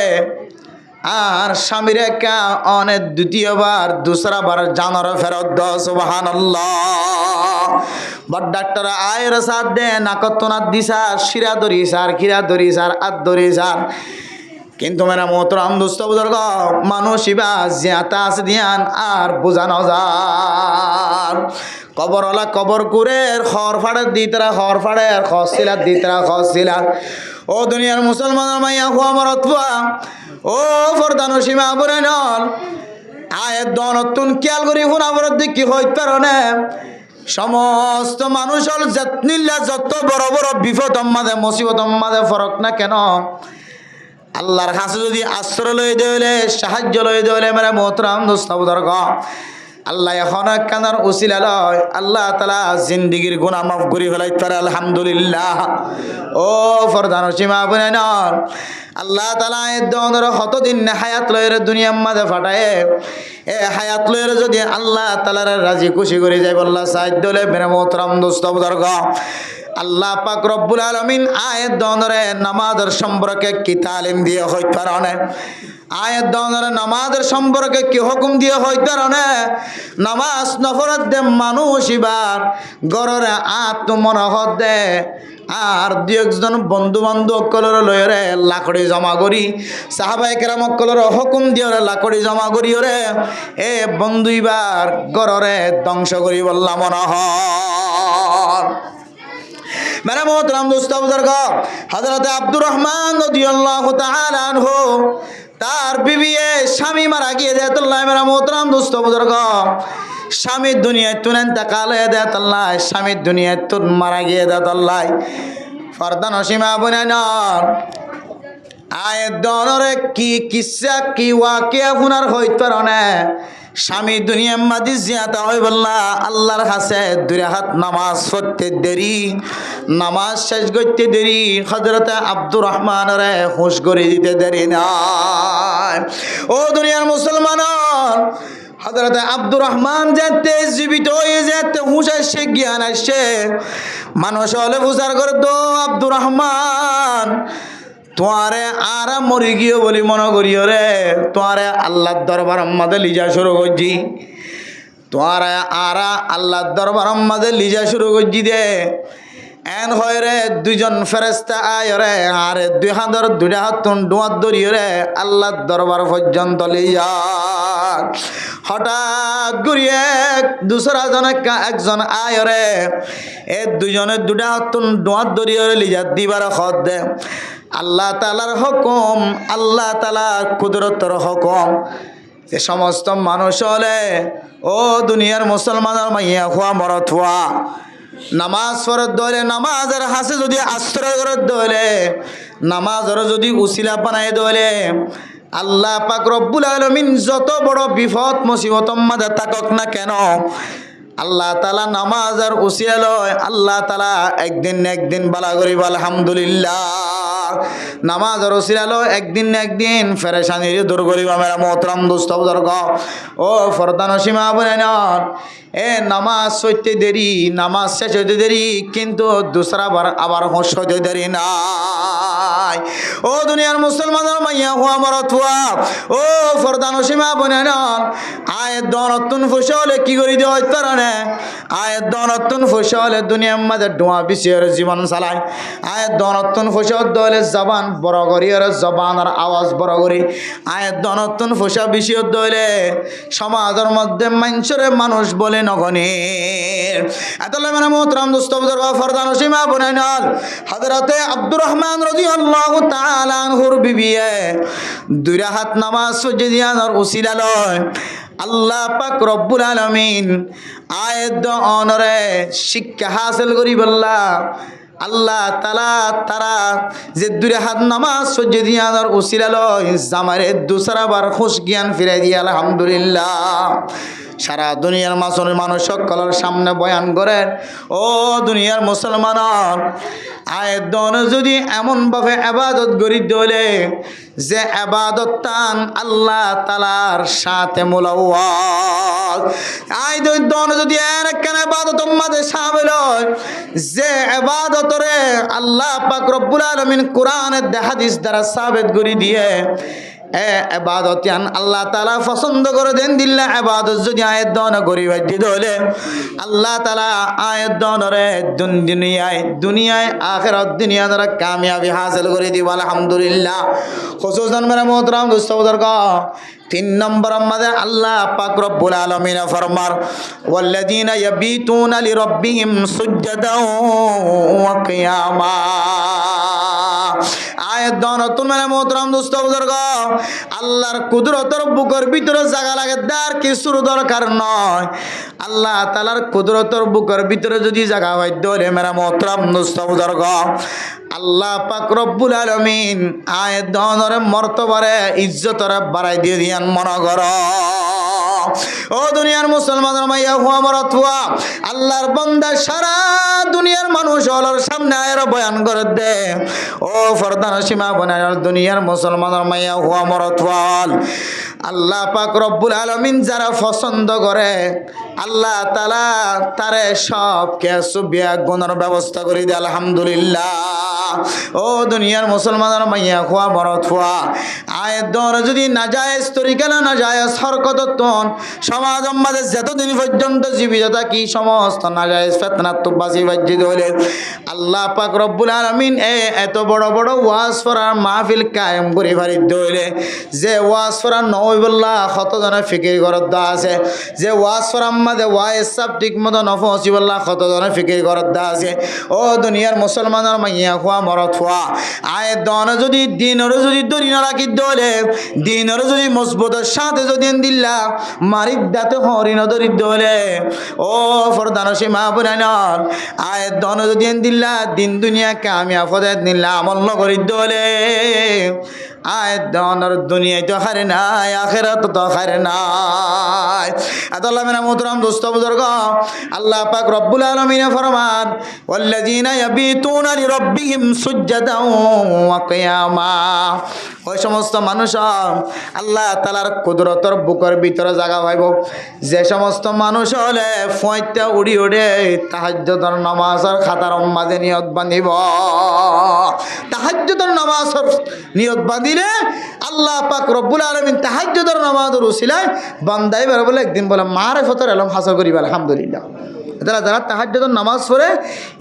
আর স্বামীরে কা অনেক দ্বিতীয়বার দুসরা বার জানর ফেরত দ সুবহানাল্লাহ বাট ডাক্তার আয়ের সাথ দে নাকতনাত দিসার শিরা ধরি সার খিরা ধরি সার আত ধরি সার কিন্তু মেরা মোহতরম দোস্ত বুজুর্গ মানুষ ইবা জিয়াতা আছে দিয়ান আর বোঝানো যার কবরওয়ালা কবর করে খড় ফাড়ের দিতরা খড় ফাড়ের খসিলার দিতরা খসিলার ও দুনিয়ার মুসলমানের মাইয়া হুয়া মরতুয়া ও ফরদানো সীমা বলে নল আয়ের দনতুন খেয়াল করি হুনাবরের দিক কি হইতে পারে সমস্ত মানুষের যত্নিল্লা যত বড় বড় বিপদ মাঝে মুসিবত মাঝে ফরক না কেন আল্লাহর কাছে যদি আশ্রয় লই দেলে সাহায্য লই দেলে মেরা মোহতরম দোস্ত বুজুর্গ আল্লাহ এখন কানার উসিলা লয় আল্লাহ তাআলা জিন্দেগীর গুনাহ মাফ করে ফেলাইতে পারে আলহামদুলিল্লাহ। ও ফরদান সীমা বুনাইনর আল্লাহ তাআলা এ দনর কতদিন হায়াত লয়ের দুনিয়ার মাঝে ফাটায় এ হায়াত লয়ের যদি আল্লাহ তাআলার রাজি খুশি করে যায় বল্লা সাইদ দলে মেরে মোহতরম দোস্ত বুজুর্গ আল্লাহ পাক রব্বুল আলামিন আয়াত দনরে নামাজের সম্পর্কে কি তালিম দিয়ে হইতে পারে আয়াত দনরে নামাজের সম্পর্কে কি হুকুম দিয়ে হইতে পারে নামাজ নফরত দে মানুষ ইবার গররে আত্মমনহত দে আর দুই একজন বন্ধু বান্ধব কলর লয়রে লাকড়ি জমা করি সাহাবায়ে কেরাম কলর হুকুম দিয়ে লাকড়ি জমা করি ওরে এ বন্ধু ইবার গররে ধ্বংস করি বললাম মনে হয়। মেরা মোহতরম দোস্ত বুজুর্গ হযরত আব্দুর রহমান রাদিয়াল্লাহু তাআলা আনহু তার বিবি স্বামী মারা গিয়ে দেয়াতুল্লাহ মেরা মোহতরম দোস্ত বুজুর্গ স্বামী দুনিয়ায় তুনেন তাকালে দেয়াতুল্লাহ স্বামী দুনিয়ায় তুন মারা গিয়ে দেয়াতুল্লাহ ফরদান সীমা বুনাইনর আয়াত দনরে কি কিসসা কি ওয়াকিয়া ফুনার হইতে পারে স্বামী দুনিয়ার মাঝে জিয়াতা হই বললা আল্লাহর কাছে দুই হাত নামাজ পড়তে দেরি নামাজ শেষ করতে দেরি হযরত আব্দুর রহমানরে হুঁশ করে দিতে দেরি না। ও দুনিয়ার মুসলমান হযরত আব্দুর রহমান যেতে জীবিত হয়ে যেতে হুঁশ আসছে জ্ঞান আসছে মানুষ হলে বুঝার করে তো আব্দুর রহমান তোমারে আরা মরি গিয়ে বলি মনে করিও রে তোমারে আল্লাহর দরবার মাঝে লিজা শুরু করছি তোমারে আরা আল্লাহর দরবার মাঝে লিজা শুরু করছি দে এন হয় রে দুইজন ফেরেস্তা আয় রে আরে দুই হাতের দুইটা হাত ডোয়ার ধরিও রে আল্লাহর দরবার পর্যন্ত লিজা হঠাৎ ঘুরিয়ে দুসরা জনে একজন আয় রে এ দুইজনের দুটা হাত ডোয়ার ধরিও রে লিজা দিবার খত দে আল্লাহ তাআলার হুকুম আল্লাহ তাআলার কুদরতের হুকুম যে সমস্ত মানুষ হলে ও দুনিয়ার মুসলমানের মাইয়া হওয়া মরত হওয়া নামাজ পড়ত দলে নামাজের হাসে যদি আশ্রয় করত দলে নামাজের যদি উসিলা বানায় দলে আল্লাহ পাক রব্বুল আলামিন যত বড় বিপদ মুসিবত মাঝে থাকক না কেন আল্লাহ তাআলা নামাজের উসিলা লয় আল্লাহ তাআলা একদিন না একদিন বালা করিব আলহামদুলিল্লাহ নামাজের উসিলা লয় একদিন না একদিন পেরেশানি দূর করিব মেরা মোহতরম দোস্ত বুজুর্গ ও ফরদান সীমা বুনাইনর এ নামাজ হইতে দেরি নামাজ শেষ হইতে দেরি কিন্তু দুসরা বার আবার হুঁশ হইতে দেরি নাই। ও দুনিয়ার মুসলমানের মাইয়া হুয়া মরত হুয়া ও ফরদান সীমা বুনাইনর আয়াত দনতুন ফসলে কি করি দিয়ে হইতে পারে আয়াত দনতুন ফসলে দুনিয়ার মাঝে ডোয়া বিশের জীবন চালায় আয়াত দনতুন ফসল দলে জবান বড় করি আর জবানের আওয়াজ বড় করি আয়াত দনতুন ফসা বিষয় দলে সমাজের মধ্যে মানুষের মানুষ বলে নগণে এতলে মানে মোহতরম দোস্ত বুজুর্গ ফরদান সীমা বুনাইনর হযরতে আব্দুর রহমান রাদিয়াল্লাহু তাআলা আনহুর বিবিয়ে দুই হাত নামাজ সুজদিয়ানোর উসিলা লয় আল্লাহ পাক রব্বুল আলামিন আয়াত অনরে শিক্ষা হাসিল করি বললা আল্লাহ তাআলা তারা যে দুই হাত নামাজ সুজদিয়ানোর উসিলা লয় জামারে দুসরা বার খুশ জ্ঞান ফিরাই দিয়া আলহামদুলিল্লাহ সারা দুনিয়ার মানুষ সকলের সামনে বয়ান করে ও দুনিয়ার মুসলমান আয়াত দন যদি এমনভাবে আবাদত করি দলে যে আবাদত তান আল্লাহ তাআলার সাথে মুলাওয়াত আয়াত দন যদি এরকম আবাদত মাঝে শামিল হয় যে আবাদতরে আল্লাহ পাক রব্বুল আলামিন কোরআনের হাদিস দ্বারা সাবিত করে দিয়ে এবাদত আল্লাহ তাআলা পছন্দ করে দেন দিল্লা এবাদত যদি আয়াত দন করি বাজি দলে আল্লাহ তাআলা আয়াত দনরে দুনিয়ায় আখিরাত দুনিয়া দ্বারা কামিয়াবি হাসিল করে দিব আলহামদুলিল্লাহ। খুসুসান মেরা মোহতরম দোস্ত বুজুর্গ 3 নম্বর আমাদের আল্লাহ পাক রব্বুল আলামিন ফরমার ওয়াল্লাযীনা ইয়াবিতুনা লিরাব্বিহিম সুজদাও ওয়া কিয়ামা আয়াত দনতুন মেরা মোহতরম দোস্ত বুজুর্গ আল্লাহর কুদরতের বুকের ভিতরে জায়গা লাগে তার কিছুর দরকার নয় আল্লাহ তাআলার কুদরতের বুকের ভিতরে যদি জায়গা হয় দলে মেরা মোহতরম দোস্ত বুজুর্গ আল্লাহ পাক রব্বুল আলামিন আয়াত দনরে মর্তবারে ইজ্জতরে বাড়াই দিয়ে দিয়ান মনে কর ও দুনিয়ার মুসলমানের মাইয়া হুয়া মরত হুয়া আল্লাহর বান্দা সারা দুনিয়ার মানুষ হলোর সামনে আয়ের বয়ান করে দে ও ফরদান সীমা বনার দুনিয়ার মুসলমানের মাইয়া হুয়া মরত ওয়াল আল্লাহ পাক রব্বুল আলামিন যারা পছন্দ করে আল্লাহ তাআলা তারে সব কিছু বিয়া গুনার ব্যবস্থা করে দেয় আলহামদুলিল্লাহ ও দুনিয়ার মুসলমানের মাইয়া হুয়া মরত হুয়া আয়ের দর যদি নাজায়েজ তরিকা না নাজায়েজ হরকতন সমাজ আমাদের যতদিন পর্যন্ত জীবিত থাকি সমস্ত নাজায়েজ ফিতনাত তো বাজি বাজি হইলে আল্লাহ পাক রব্বুল আলামিন এত বড় বড় ওয়াজ করার মাহফিল কায়েম করে ফারিদ হইলে যে ওয়াজ করার নওয়াইবুল্লাহ কতজনের ফিকির করত দা আছে যে ওয়াজ করার মাঝে ওয়াজ সব ঠিক মতো নফসিবুল্লাহ কতজনের ফিকির করত দা আছে ও দুনিয়ার মুসলমানের মাইয়া হুয়া মরত হুয়া আয়ের দন যদি দিনের যদি দরি না রাখি দলে দিনের যদি মজবুতের সাথে যদি দিল্লা মারিক দাতে হরিণ দরি দলে ও ফরদান সীমা বুনাইনর আয়ের দন যদি দিল্লা দিন দুনিয়া কামিয়াব হতে দিল্লা আমল নগরী দলে আয়ের দনের দুনিয়ায় তো হারে নাই আখেরাত তো হারে নাই আল্লাহ মেরা মোহতরম দোস্ত বুজুর্গ আল্লাহ পাক রব্বুল আলামিন ফরমান ওয়াল্লাযিনা ইয়াবিতুনা লিরাব্বিহিম সুজদান ওয়া কিয়ামা ওই সমস্ত মানুষ আল্লাহ তাআলার কুদরতের বুকের ভিতরে জায়গা পাইব যে সমস্ত মানুষ হলে ফয়টা উড়ি উড়ে তাহাজ্জুদের নামাজের খাতার মাঝে নিয়ত বাঁধিব তাহাজ্জুদের নামাজের নিয়ত বাঁধিলে আল্লাহ পাক রব্বুল আলামিন তাহাজ্জুদের নামাজের উসিলায় বান্দাই বের বলে একদিন বলে মারিফতের ইলম হাসিল করিবে আলহামদুলিল্লাহ এরা যারা তাহাজ্জুদের নামাজ পড়ে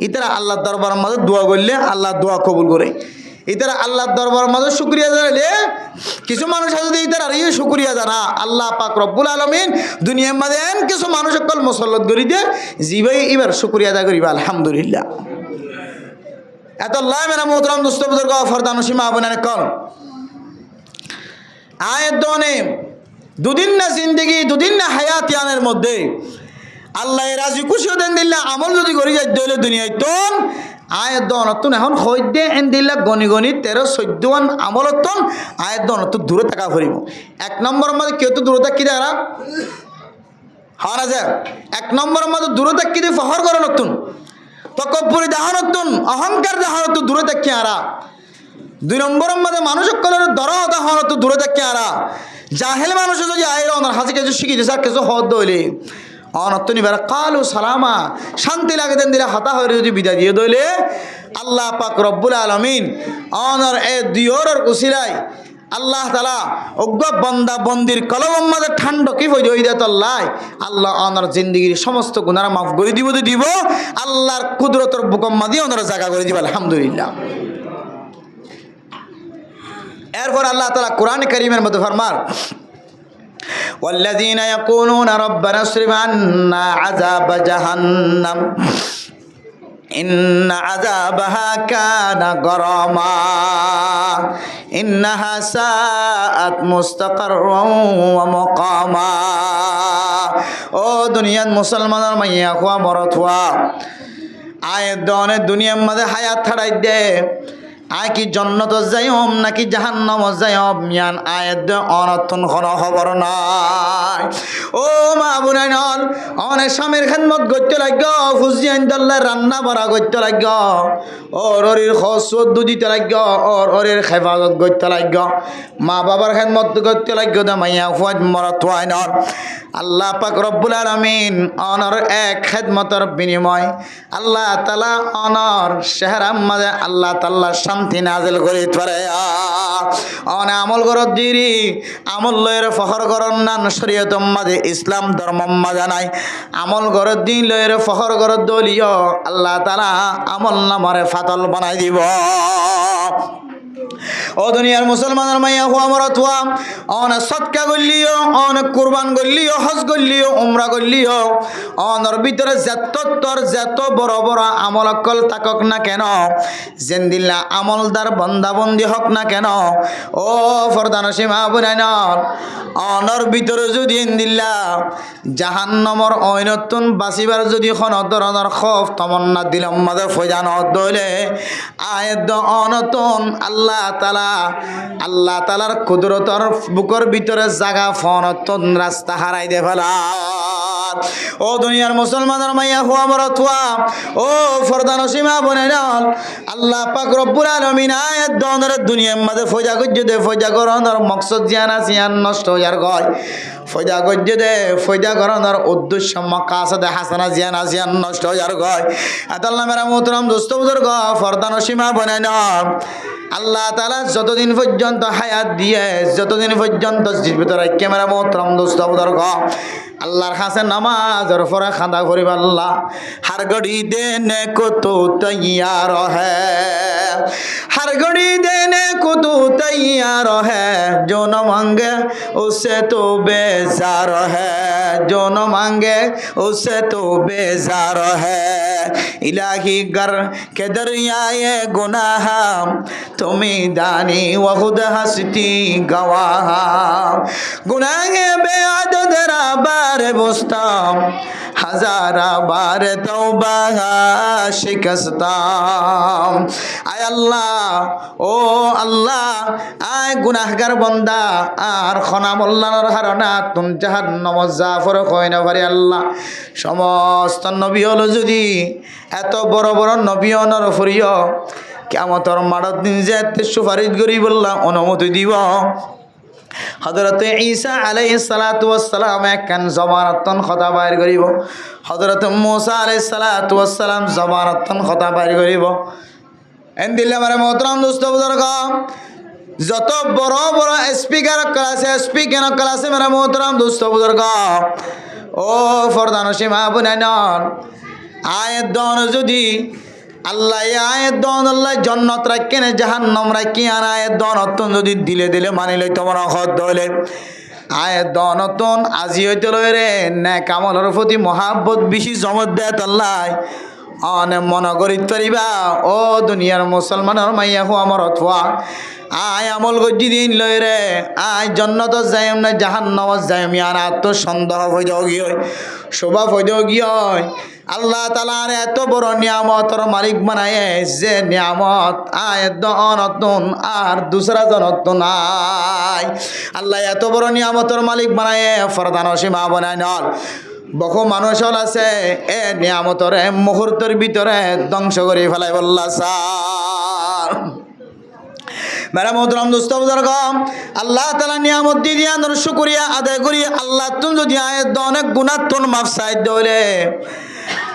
ইতারা আল্লাহর দরবারের মাঝে দোয়া করলে আল্লাহ দোয়া কবুল করে ইতারা আল্লাহর দরবারের মাঝে শুকরিয়া জানাইলে কিছু মানুষ আছে যে ইতারা এই শুকরিয়া জানা আল্লাহ পাক রব্বুল আলামিন দুনিয়ার মাঝে কিছু মানুষ সকল মুসল্লত করি দিয়ে জিবাই এবার শুকরিয়া আদায় করিবা আলহামদুলিল্লাহ এত আল্লাহ মেরা মোহতরম দোস্ত বুজুর্গ ফরদান সীমা আবনান কল আয়ের দনে দুদিন না জিন্দগি দুদিন না হায়াতিয়ানের মধ্যে আল্লাহ রাজি খুশি দেন দিল্লা আমল যদি করি যাই দইলে দুনিয়ায় তন আয়ের দনতন এখন হইদে এন দিল্লা গণি গণি 13-14 আমলতন আয়ের দনত দূরে থাকা ফুরিব এক নম্বর মধ্যে কেউ তো দূরে থাকি দেয় হারা যায় এক নম্বর মধ্যে দূরে থাকি দিয়ে ফহর করে নতুন তকব্বুরি দেহানতুন অহংকার দেহানতু দূরে থাকি আরা দুই নম্বরের মধ্যে মানুষ সকলের দরদ দেহানতু দূরে থাকি আরা জাহেল মানুষ যদি আয়ের অনার হাসি কিছু শিখিছে স্যার কিছু হদ দইলে অনত্তনি বেড়া কালু সালামা শান্তি লাগে দেন দিলে হাতা হয়ে যদি বিদায় দিয়ে দইলে আল্লাহ পাক রব্বুল আলামিন অনার এ দিয়রের উসিলাই আল্লাহ তাআলা অজ্ঞ বান্দা বন্দির কলম মাঝে ঠান্ডা কি হয়ে যাই আল্লাহ আল্লাহ অনার জিন্দগির সমস্ত গুনাহ মাফ করে দিব আল্লাহর কুদরতের বুকম মাঝে ওনারা জায়গা করে দিব আলহামদুলিল্লাহ এরপর আল্লাহ তাআলা কোরআন কারীমের মধ্যে ফরমান والذين يقولون ربنا اصرف عنا عذاب جهنم إن عذابها كان غراما إنها ساءت مستقرا ومقاما ও দুনিয়ার মুসলমানের মাইয়া হুয়া মরত হুয়া আয়ের দনে দুনিয়ার মধ্যে হায়াত ছাড়াই দে আয় কি জন্নত যাইম নাকি জাহান্নাম যাইম মিয়ান আয়াত অনতন কোনো খবর নাই ও মা বুনাইনল অনেক স্বামীর খেদমত করতে লাগ হুজিয়ান দল্লার রান্না বাড়া করতে লাগ ওর ওরির খসদ দিতে লাগ ওর ওরির হেফাজত করতে লাগ মা বাবার খেদমত করতে লাগ দা মাইয়া ফুয়াদ মরত ওয়াইনল আল্লাহ পাক রব্বুল আলামিন অনর এক খেদমতের বিনিময় আল্লাহ তাআলা অনর শেহরাম মাঝে আল্লাহ তাআলা শান্তি নাজিল করে পারে অনে আমল করত দিরি আমল লয়ের ফখর করন না শরীয়ত মাঝে ইসলাম ধর্ম মাঝে নাই আমল করত দিন লয়ের ফখর করত দলিও আল্লাহ তাআলা আমল নামরে ফাতল বানাই দিব ও দুনিয়ার মুসলমানের মাইয়া হুয়া মরত হুয়া অনেক সৎকা করলিও অনেক কুরবান করলিও হজ করলিও উমরা করলিও অনর ভিতরে যত বড় বড় আমল অকল থাকক না কেন জেন্দিল্লা আমলদার বন্দাবন্দি হক না কেন ও ফরদান সীমা বুনাইন অনর ভিতরে যদি ইন্দিল্লা জাহান্নামর ঐনতুন বাঁচিবার যদি কোনো ধরনের খৌফ তমন্না দিলাম মাঝে ফজান দইলে আয়াত অনতুন আল্লাহ আল্লাহ তালার কুদরতর বুকর ভিতরে জাগা ফনতন রাস্তা হারাই দে ফেলা। ও দুনিয়ার মুসলমানের মাইয়া হুয়া মরতুয়া, ও ফরদান সীমা বনে নল, আল্লাহ পাক রব্বুল আলামিন আয়াত দনের দুনিয়ার মাঝে ফয়দা গজ্জে দে, ফয়দা করনের মকসদ জিয়ানা জিয়ান নষ্ট হইয়ার গয়, ফয়দা গজ্জে দে, ফয়দা করনের উদ্দেশ্য মাকাসাদ হাসানা জিয়ানা জিয়ান নষ্ট হইয়ার গয়। আতাল্লাহ মেরা মোহতরম দোস্ত বুজুর্গ, ফরদান সীমা বনে নল, আল্লাহ তাআলা যতদিন পর্যন্ত হায়াত দিয়ে, যতদিন পর্যন্ত জীবিত রাখে মেরা মোহতরম দোস্ত বুজুর্গ, আল্লাহর কাছে নামাজের পরে খাদা করিব আল্লাহ हर घड़ी देने को तो तैयार है, हर घड़ी देने को तो तैयार है, जो न मांगे उससे तो बेजार है, जो न मांगे उससे तो बेजार है। इलाही गर के दरियाए गुनाह तुम्ही दानी व खुद हस्ती गवाह, गुनाहे बेअदद बार बुस्ताम हजारा बार तौबा शिकस्ताम। आय अल्लाह, ओ अल्लाह, आय गुनाहगार बंदा আর খনা মোল্লানোর হারনা তুন জাহান্নাম জাফর কয় না পারে আল্লাহ। সমস্ত নবী হলো যদি এত বড় বড় নবী অনর ফুরিয় কিয়ামতের মাঠত দিন যে সুপারিশ করি বললাম অনুমতি দিব। হযরত ঈসা আলাইহিস সালাতু ওয়াস সালাম একখান জবানতন কথা বাইর করিব, হযরত মূসা আলাইহিস সালাতু ওয়াস সালাম জবানতন কথা বাইর করিব। এন্দিল্লা মারে মোহতরম দোস্ত বুজুর্গ, যত বড় বড় স্পিকার ক্লাসে স্পিকার ক্লাসে মেরা মোহতরম দোস্ত বুজুর্গ, ও ফরদান সীমা বুনাইনন আয়াত দন যদি আল্লাহ আয়াত দন আল্লাহ জান্নাত রাখেন জাহান্নাম রাখি, আর আয়াত দনতন যদি দিলে দিলে মানি লই তোমার হদ দলে আয়াত দনতন আজি হইতে লই রে নেক আমলের প্রতি মহাব্বত বেশি জমত দেয় আল্লাহ অনে মনে করিত পারিবা। ও দুনিয়ার মুসলমানের মাইয়া হো আমার অথবা আয় আমল গজ্জি দিন লই রে আয় জন্নত যাইম না জাহান্নাম যাইম, আর আত্মসন্দেহ হইতে গিয়ে শোভা হইতে গিয়ে আল্লাহ তাআলার এত বড় নিয়ামতের মালিক বানায় যে নিয়ামত আয় দনতন আর দুসরা জনত নাই। আল্লাহ এত বড় নিয়ামতের মালিক বানায় ফরদান সীমা বানায় নল। বহু মানুষ আছে এ নিয়ামতের মুহূর্তের ভিতরে ধ্বংস করে ফেলাই বললা স্যার। মেরা মোহতরম দোস্ত বুজুর্গ, আল্লাহ তাআলা নিয়ামত দিয়া শুকরিয়া আদায় করি আল্লাহ তুন যদি আয়াত অনেক গুনাহ তুন মাফ সাইদ দলে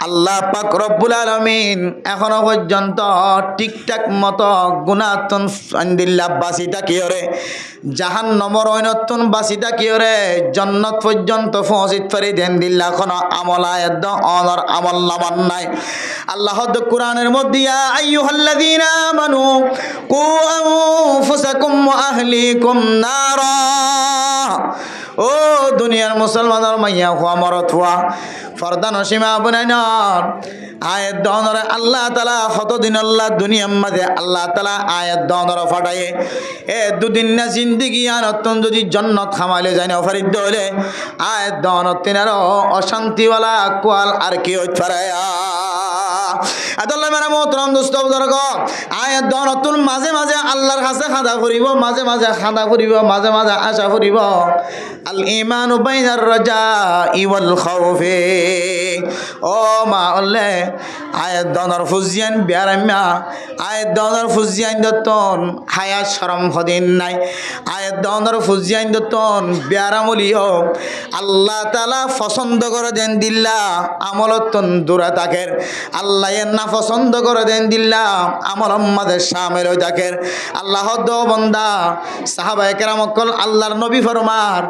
আল্লাহ পাক রব্বুল আলামিন এখনো পর্যন্ত ঠিকঠাক মতো গুনাহতন আনদিল্লাহ বাসিতা কিয়রে জাহান্নামর ঐনতন বাসিতা কিয়রে জান্নাত পর্যন্ত পৌঁছিত পারি দেন দিল্লাহ কোনো আমল আয়াত অনর আমল নামান নাই। আল্লাহ কোরআনের মধ্যে ইয়া আইয়ুহাল্লাযীনা আমানু কু আনফুসাকুম ওয়া আহলিকুম নারা, ও দুনিয়ার মুসলমানের মাইয়া হুয়া মরত হুয়া ফরদান সীমা বুনাইনর আয়াত দনরে আল্লাহ তাআলা কতদিন আল্লাহ দুনিয়ার মাঝে আল্লাহ তাআলা আয়াত দনরে ফাটায়ে এ দুদিন না জিন্দেগি আনতন যদি জান্নাত খামাইলে যায় না ফরিদ হলে আয়াত দনত তিনার অশান্তিওয়ালা কোয়াল আর কি হইত পারে। আদাল্লাহ মেরা মোহতরম দোস্ত বুজুর্গ, আয়াত দনতুন মাঝে মাঝে আল্লাহর কাছে খাদা করিব, মাঝে মাঝে খাদা করিব, মাঝে মাঝে আশা করিব। আল ঈমানু বাইনার রাজাই ওয়াল খাউফি, ও মা আল্লাহ আয়াত দনর ফুজিয়ান বিয়ারাম্মা আয়াত দনর ফুজিয়ান দতন হায়াত শরম হদিন নাই, আয়াত দনর ফুজিয়ান দতন বিয়ারামলিও আল্লাহ তাআলা পছন্দ করে দেন দিল্লা আমলতন দূরে থাকের, আল্লাহ না পছন্দ করে দেন দিল্লা আমল আমাদের শামিল হয়ে থাকের। আল্লাহ দো বান্দা সাহাবায়ে কেরাম কল আল্লাহর নবী ফরমার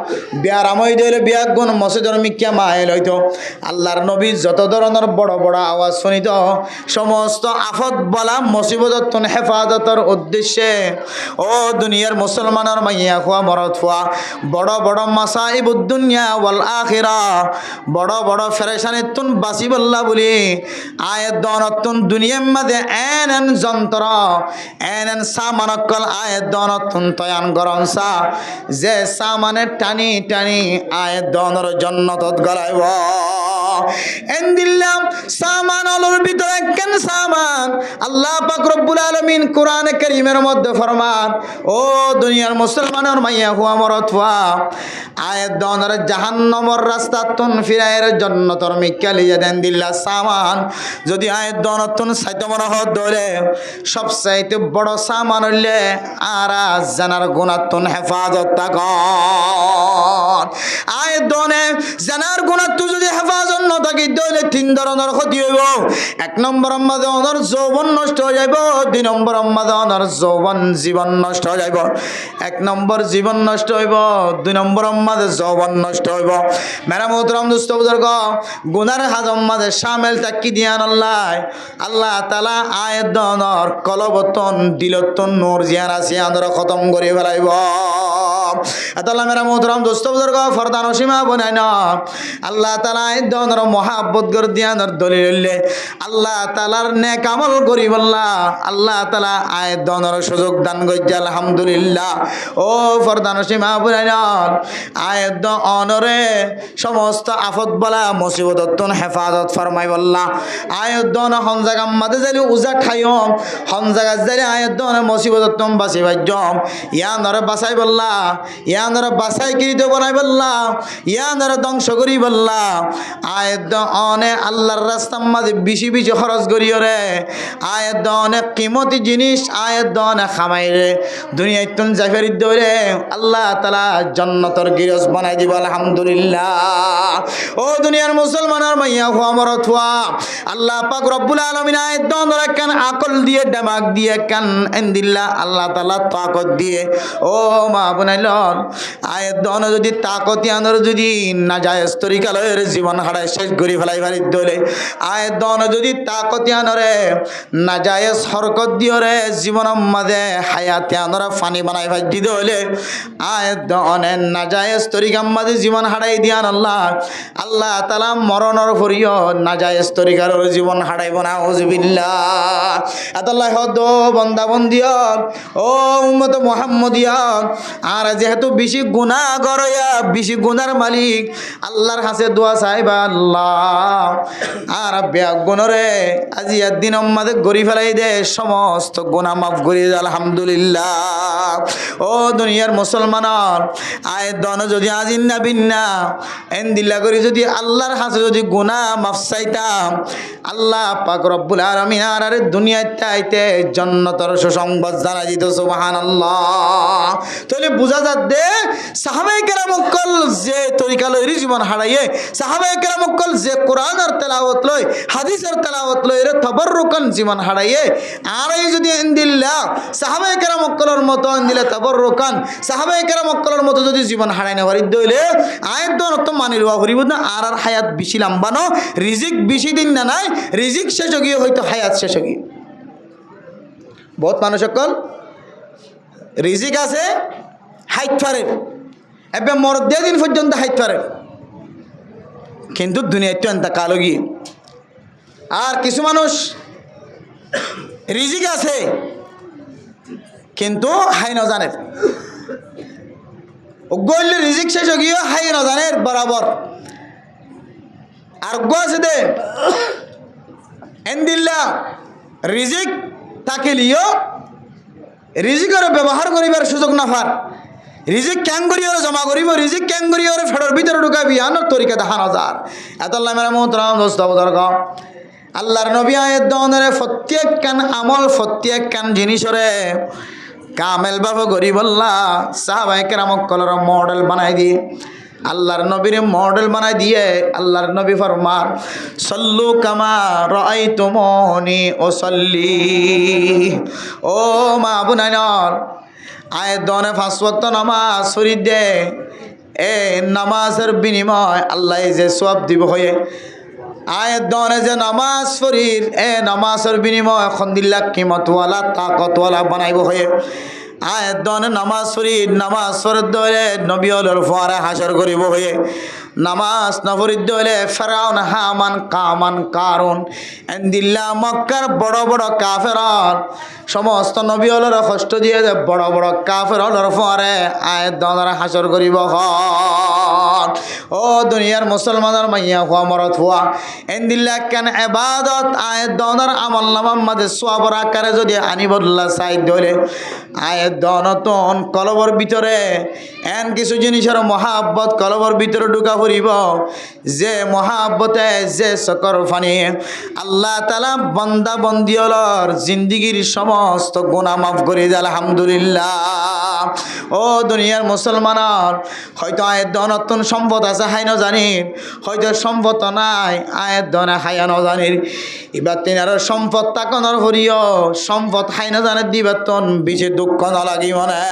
বিয়ারাম হই দিলে বিয়া গুণ মসজিদের মিক্কা মাইল হইতো আল্লাহর নবী যত ধরনের বড় বড় আওয়াজ শুনিত সমস্ত আফত বলা মুসিবত হেফাজতের উদ্দেশ্যে ও দুনিয়ার মুসলমানের মাইয়া খোয়া মরত খোয়া বড় বড় মাসাইবুদ দুনিয়া ওয়াল আখিরা বড় বড় ফেরেশানিতুন বাসি বল্লা বলি আয়াত দনতুন দুনিয়ার মধ্যে এন যন্ত্র এন সামানকল আয়াত দনতুন তয়ান গরমসা যে সামানের টানি টানি আয়াত দনর জান্নাতত গলাইব এন্দিল্লাম সামানলর ভিতরে কেন সামান আল্লাহ পাক রব্বুল আলামিন কোরআনে কারীমের মধ্যে ফরমান ও দুনিয়ার মুসলমানের মাইয়া হুয়া মরত হুয়া আয়াত দনের জাহান্নামের রাস্তা তুন ফিরায়ের জন্য তোর মিক্কালিয়া দেন দিল্লা সামান যদি আয়াত দনতুন সাইতে মনে হত দলে সবচাইতে বড় সামান হইলে আর জানার গুণাতুন হেফাজত থাকন আয়াত দনে জানার গুণাতু যদি হেফাজত ন থাকি দলে তিন ধরনের ক্ষতি হইব এক নম্বর আমাদের অনর যৌবন নষ্ট হয়ে যাইব দুই নম্বর আমাদের অনর যৌবন জীবন নষ্ট হয়ে যাইব এক নম্বর জীবন নষ্ট হইব দুই নম্বর আমাদের যৌবন নষ্ট হইব মেরা মোহতরম দোস্ত বুজুর্গ গুনার হাজম মাঝে শামিল তাকি দিয়ান আল্লাহ তাআলা আয়াত দনর কলবতন দিলতন নূর জিয়ান আছে আন্দর খতম করে ফেলাইব আল্লাহ মেরা মোহতরম দোস্ত বুজুর্গ ফরদান সীমা বনাই না আল্লাহ তাআলা আয়াত দনর মহাব্বত কর দিয়ানর দলিল আল্লাহ তাআলার নেক আমল করি বললা আল্লাহ তাআলা আয়াত দনর সুযোগ দান কইছে আলহামদুলিল্লাহ ও ফরদান সীমা বনাই না আয়াত দনরে সমস্ত আফত বলা মুসিবত হেফাজত ফরমাই বললা আয়াত দন হন জায়গা মাঝে যাইলে উজা খাইম হন জায়গা যাইলে আয়াত দন মুসিবত বাঁচি ভাজ্যম ইয়ানরে বাঁচাই বললা ইয়ানরে বাঁচাই কিরিত বনাই বললা ইয়ানরে ধ্বংস করি বললা আয়াত দনে আল্লাহর রাস্তার মাঝে বেশি বেশি খরচ করিও রে আয়াত দনে কিমতি জিনিস আয়াত দনে খামাই রে দুনিয়ায় তুন জাফের দৌড়ে আল্লাহ তাআলা জান্নাতের গিরস বানাই দিব আলহামদুলিল্লাহ ও দুনিয়ার মুসলমানের মাইয়া হুয়া মরত হুয়া আল্লাহ পাক রব্বুল আলামিন আয়াত দনরে কান আকল দিয়ে দিমাগ দিয়ে কান এন্দিল্লা আল্লাহ তাআলা তাকত দিয়ে ও মা বনাইলন আয়াত দন যদি তাকতি আনর যদি নাজায়েজ তরিকা লয়ের জীবন হারায় শেষ করি ফেলাই বাড়ি দলে আয়াত দন যদি তাকতি আনরে নাজায়েজ হরকত দিওরে জীবন মাঝে হায়াতে আনরে ফানি বানাই ভাই দি দলে আয়াত দনে নাজায়েজ তরিকা মাঝে জীবন হারাই দিয়ান আল্লাহ তাআলা মরণর ফরিও নাজায়েজ তরিকার জীবন হারাইব না উযবিল্লাহ আল্লাহ হদ বান্দা বন্দিয়া ও উম্মত মুহাম্মদিয়া আর যেহেতু বেশি গুনাহ করয়া বেশি গুনার মালিক আল্লাহর কাছে দোয়া চাইবা আল্লাহ আর বেগুনরে আজি একদিন আমাদে গরি ফেলাই দে সমস্ত গুনাহ মাফ করি আলহামদুলিল্লাহ ও দুনিয়ার মুসলমানর আয়াত দন যদি আজিন না বিন্না এন্দিল্লা করি যদি আল্লাহর কাছে যদি গুনাহ মাফ চাইতাম আল্লাহ পাক রব্বুল আলামিন আর দুনিয়াতে আইতে জান্নাতের সুসংবাদ জানাই দিত সুবহানাল্লাহ তাহলে বুঝা যাচ্ছে সাহাবায়ে কেরাম কল যে তরিকা লইরি জীবন হারাইয়ে সাহাবায়ে কেরাম কল যে কোরআনের তেলাওয়াত লই হাদিসের তেলাওয়াত লই রে তাবাররুকান জীবন হারাইয়ে আর এই যদি এন্দিল্লা সাহাবায়ে কেরাম কলর মতো এন্দিলা তাবাররুকান সাহাবায়ে কেরাম কলর মতো যদি জীবন হারাই না পারি দইলে আয়াত দন তো মানি লওয়া হরিব না আর হায়াত বেশি লম্বানো রিজিক বেশি দিন না নাই রিজিক শেষ গিয়ে হয়তো হায়াত শেষ গিয়ে বহুত মানুষ সকল রিজিক আছে হাইট পারে এবার মরদে দিন পর্যন্ত হাইট পারে কিন্তু দুনিয়ায় তো এত কালো গিয়ে আর কিছু মানুষ রিজিক আছে কিন্তু হাই ন জানে গইলে রিজিক শেষ গিয়ে হাই ন জানে বরাবর আর গো আছে দে এন্দিল্লা রিজিক থাকিলিও রিজিকের ব্যবহার করিবার সুযোগ না পার রিজিক ক্যাং করিওরে জমা করিব রিজিক ক্যাং করিওরে ফেডর ভিতরে ঢুকাবি আনোর তরিকা দেখা নজার এতল্লাহ মেরা মোহতরম দোস্ত বুজুর্গ আল্লাহর নবী আয়াত দনরে প্রত্যেক কান আমল প্রত্যেক কান জিনিসরে কামেল বাবা গরিবল্লাহ সাহাবায়ে কেরাম কলর মডেল বানাই দিয়ে আল্লাহর নবীর মডেল বানাই দিয়ে আল্লাহর নবী ফরমান সল্লু কামা রাআইতুমুনি উসাল্লি ও মা বুনাইনর আয়াত দনে 5 ওয়াক্ত নামাজ শরীর দে এ নামাজের বিনিময় আল্লাহ যে সওয়াব দিব হয়ে আয়াত দনে যে নামাজ শরীর এ নামাজের বিনিময় খন্দিল্লা কিমতওয়ালা তাকতওয়ালা বানাইব হয়ে আয়াত দনে নামাজ শরীর নামাজ ফরদ দলে নবী হলর ফুয়ারে হাসর করিব হয়ে নামাজ নফরিদ দলে ফেরাউন হামান কামান কারুন এন্দিল্লা মক্কার বড় বড় কাফেরর সমস্ত নবী হলর কষ্ট দিয়ে বড় বড় কাফের হলর ফুয়ারে আয়াত দনে হাসর করিব হয় ও দুনিয়ার মুসলমানের মাইয়া হুয়া মরত হুয়া এন্দিল্লা কেন এবাদত আয়ের দনের আমল নামার মাঝে সোয়াবর আকারে যদি আনিবুল্লাহ সাইদ ধরে আয়ের দনতন কলবর ভিতরে এন কিছু জিনিসের মহাব্বত কলবর ভিতরে ঢুকা ফুরিব যে মহাব্বতে যে সকর ফানি আল্লাহ তাআলা বান্দা বন্দিয়লর জিন্দিগির সমস্ত গুনাহ মাফ করে দেয় আলহামদুলিল্লাহ। ও দুনিয়ার মুসলমানের হয়তো আয়ের দনতন সম্পদ আছে হাই ন জানি, হয়তো সম্পদ নাই আয়ের দনে হাইয়া ন জানির, এবার তিনার সম্পদ তাকনের হরিয় সম্পদ হাই ন জানে দিবাতন বিচে দুঃখ না লাগি মনে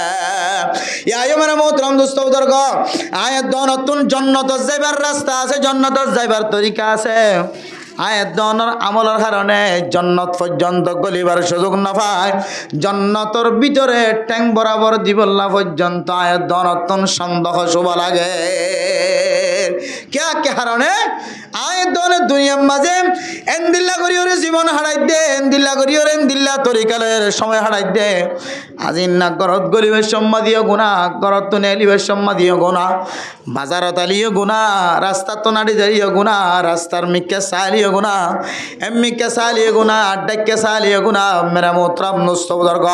ইয়া মানে মোহতরম দোস্ত বুজুর্গ আয়ের দনতন জন্নত যাইবার রাস্তা আছে, জন্নত যাইবার তরিকা আছে। আয়ের দনের আমলের কারণে জন্নত পর্যন্ত গলিবার সুযোগ না পায়, জন্নতর ভিতরে ট্যাং বরাবর দিবল্লা পর্যন্ত আয়ের দনতন সন্দেহ শুভ লাগে। কে কারণে আয়ের দনের দুনিয়ার মাঝে এন্দিল্লা করিওরে জীবন হারাই দে, এন্দিল্লা করিওরে এন্দিল্লা তরিকালের সময় হারাই দে। আজিন না গরত গরিবের সম্মাদীয় গুণা, গরত তো নেলিবের সম্মাদীয় গুণা, বাজারত আলিও গুণা, রাস্তার তো নাড়ি দাঁড়িয়ে গুণা, রাস্তার মিক্কে সালিও গুণা, এমমিক্কে সালিয়ে গুণা, আড্ডাক্কে সালিয়ে গুণা। মেরা মোত্রাম নস্তবদর্গ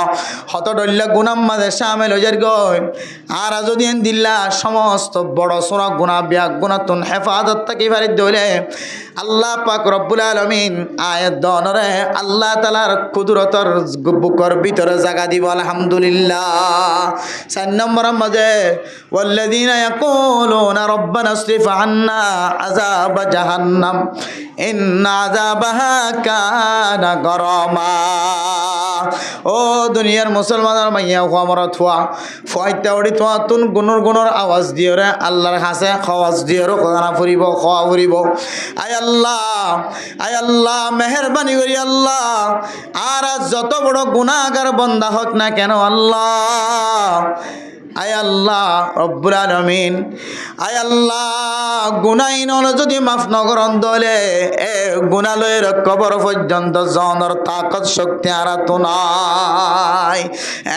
হত ডল্লা গুণাম মাঝে সামেল হয়ে গই। আর যদি এন্দিল্লা সমস্ত বড় সোনা গুণা ব্যাগ গুণা তুন হেফাজত থাকি ফারিদ দইলে আল্লাহ পাক রব্বুল আলামিন আয়াত দনরে আল্লাহ তাআলার কুদরতর বুকর ভিতরে জায়গা দিব আলহামদুলিল্লাহ। 4 নম্বর মাঝে ওয়াল্লাযীনা ইয়াকুলুনা রব্বানা আসরিফ আন্না আযাব জাহান্নাম ইন্না আযাবাহা কানা গরামা। ও দুনিয়ার মুসলমানের মাইয়া খমরত হওয়া ফয়তা উড়ি তোয়া তুন গুনুর গুনুর আওয়াজ দিও রে আল্লাহর কাছে খাওয়াজ দিও রে খানা ফুরিব খাওয়া ফুরিব। আয় আল্লাহ মেহরবানি করি আল্লাহ আর যত বড় গুনাহগার বান্দা হোক না কেন আল্লাহ, আয় আল্লাহ রব্বুল আলামিন, আয় আল্লাহ গুনাহীন যদি মাফ নগরন দলে এ গুনালয়ের কবর পর্যন্ত জনের তাকত শক্তি আর তো নাই।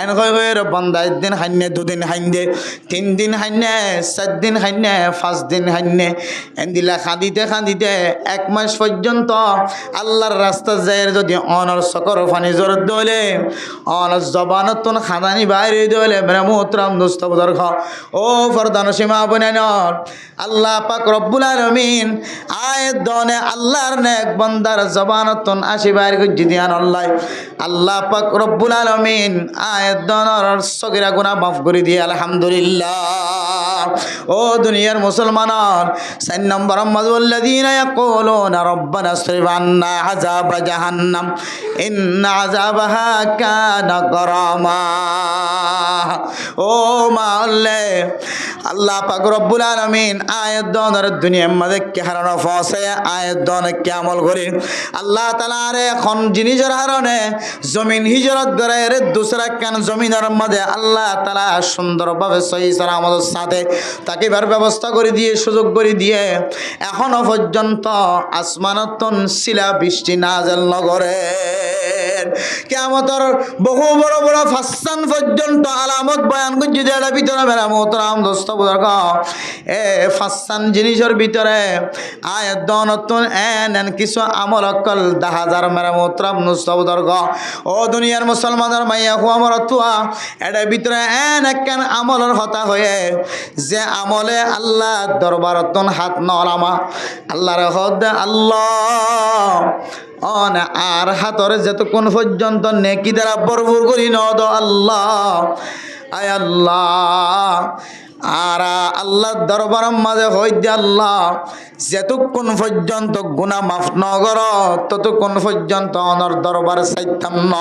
এন হয়ে বান্দা 1 দিন হাইনে 2 দিন হাইনে 3 দিন হাইনে 4 দিন হাইনে 5 দিন হাইনে এন্দিলা খাঁদিতে খাঁদিতে 1 মাস পর্যন্ত আল্লাহর রাস্তা যায় যদি অনর সকর ফানি জোর দলে অনর জবানতন খাদানি বাইরে দলে ব্রহ্মোত্তম দোস্ত বুজুর্গ ও ফরদান সীমা বনানর আল্লাহ পাক রব্বুল আলামিন আয়াত দনে আল্লাহর নেক বান্দার জবানতন আসি বাইরে গজি দিয়ান আল্লাহ পাক রব্বুল আলামিন আয়াত দনর সগিরা গুনাহ মাফ করে দিয়ে আলহামদুলিল্লাহ। ও দুনিয়ার মুসলমানর 4 নম্বর আল্লাযীনা ইয়াকুলুনা রব্বানা আসরিফ আন্না আযাব জাহান্নাম ইন্না আযাবাহা কানা গরামা। ও মাল্লে আল্লাহ পাক রব্বুল আলামিন আয়াত দনের দুনিয়ার মধ্যে কে হারানো ফসে আয়াত দন কে আমল করি আল্লাহ তাআলা রে এখন জিনিসের হারনে জমিন হিজরত করে রে দুসরা কান জমিনের মধ্যে আল্লাহ তাআলা সুন্দরভাবে সহি সালামতের সাথে তাকিবার ব্যবস্থা করে দিয়ে সুযোগ করে দিয়ে এখনো পর্যন্ত আসমানতন শিলা বৃষ্টি নাযিল নগরে কিয়ামতের বহু বড় বড় ফাসান পর্যন্ত আলামত বয়ান করছি যেটা ভিতরে মেরা মোহতরম দোস্ত বুজুর্গ এ ফাসান জিনিসের ভিতরে আয়াত দনতন এন কিছু আমল অকল 10,000 মেরা মোহতরম দোস্ত বুজুর্গ ও দুনিয়ার মুসলমানের মাইয়া হো আমার তুয়া এটা ভিতরে এন একখান আমলের হতা হয়ে যে আমলে আল্লাহ দরবারতন হাত নলামা আল্লাহর হদ আল্লাহ অন আর হাতরে যতক্ষণ পর্যন্ত নেকি দ্বারা ভরপুর করি নদ আল্লাহ আয় আল্লাহ আর আল্লাহ দরবারের মাঝে হইতে আল্লাহ যতক্ষণ পর্যন্ত গুনাহ মাফ নগর ততক্ষণ পর্যন্ত অনর দরবারে চাইতাম ন,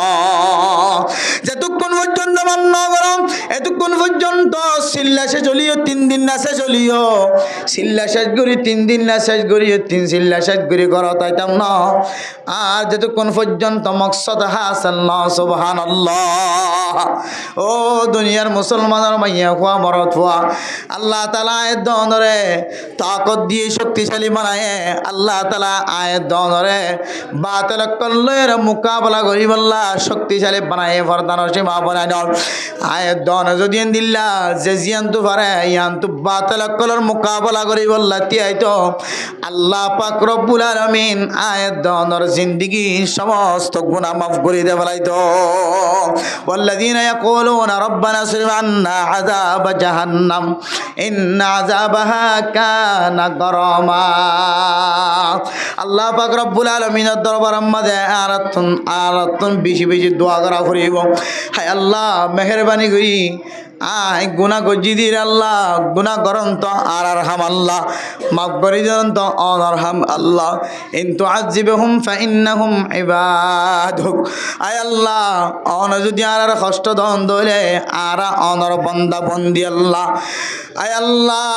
যতক্ষণ পর্যন্ত মাফ নগর এতক্ষণ পর্যন্ত সিল্লা শেষ চলিও 3 দিন না শেষ চলিও সিল্লা শেষ করি 3 দিন না শেষ করিও 3 সিল্লা শেষ করি কর তাইতাম ন। আর যতক্ষণ পর্যন্ত মকসদ হাসান না সুবহানাল্লাহ। ও দুনিয়ার মুসলমানের মাইয়া হুয়া মরত হুয়া আল্লাহ তাআলা এ দনরে তাকত দিয়ে শক্তি শক্তিশালী বানায় আল্লাহ তাআলা আয়াত দনরে বাতিল কল্লের মোকাবেলা করি বল্লা শক্তিশালী বানায় ফরদানোর সীমা বানায় দাও আয়াত দন যদি দিল্লা যে জিয়ান্তু পারে ইয়ান্তু বাতিল কল্লের মোকাবেলা করি বল্লা তিয়াই তো আল্লাহ পাক রব্বুল আলামিন আয়াত দনর জিন্দেগি সমস্ত গুনাহ মাফ করে দে বলাইতো والذين يقولون ربنا اصرف عنا عذاب جهنم إن عذابها كان غراما আল্লাহ পাক রব্বুল আলামিনের দরবারের মধ্যে আরাতন বেশি বেশি দোয়া করা করিব হায় আল্লাহ মেহেরবানি করি আয় গুনাহ গজি দির আল্লাহ গুনাহ করন তো আর হাম আল্লাহ মাফ করে দেন তো অনরহাম আল্লাহ ইন তুআযিবহুম ফাইন্নাহুম ইবাদুক আয় আল্লাহ অন যদি আর কষ্ট দন দলে আর অনর বান্দা বন্দি আল্লাহ আয় আল্লাহ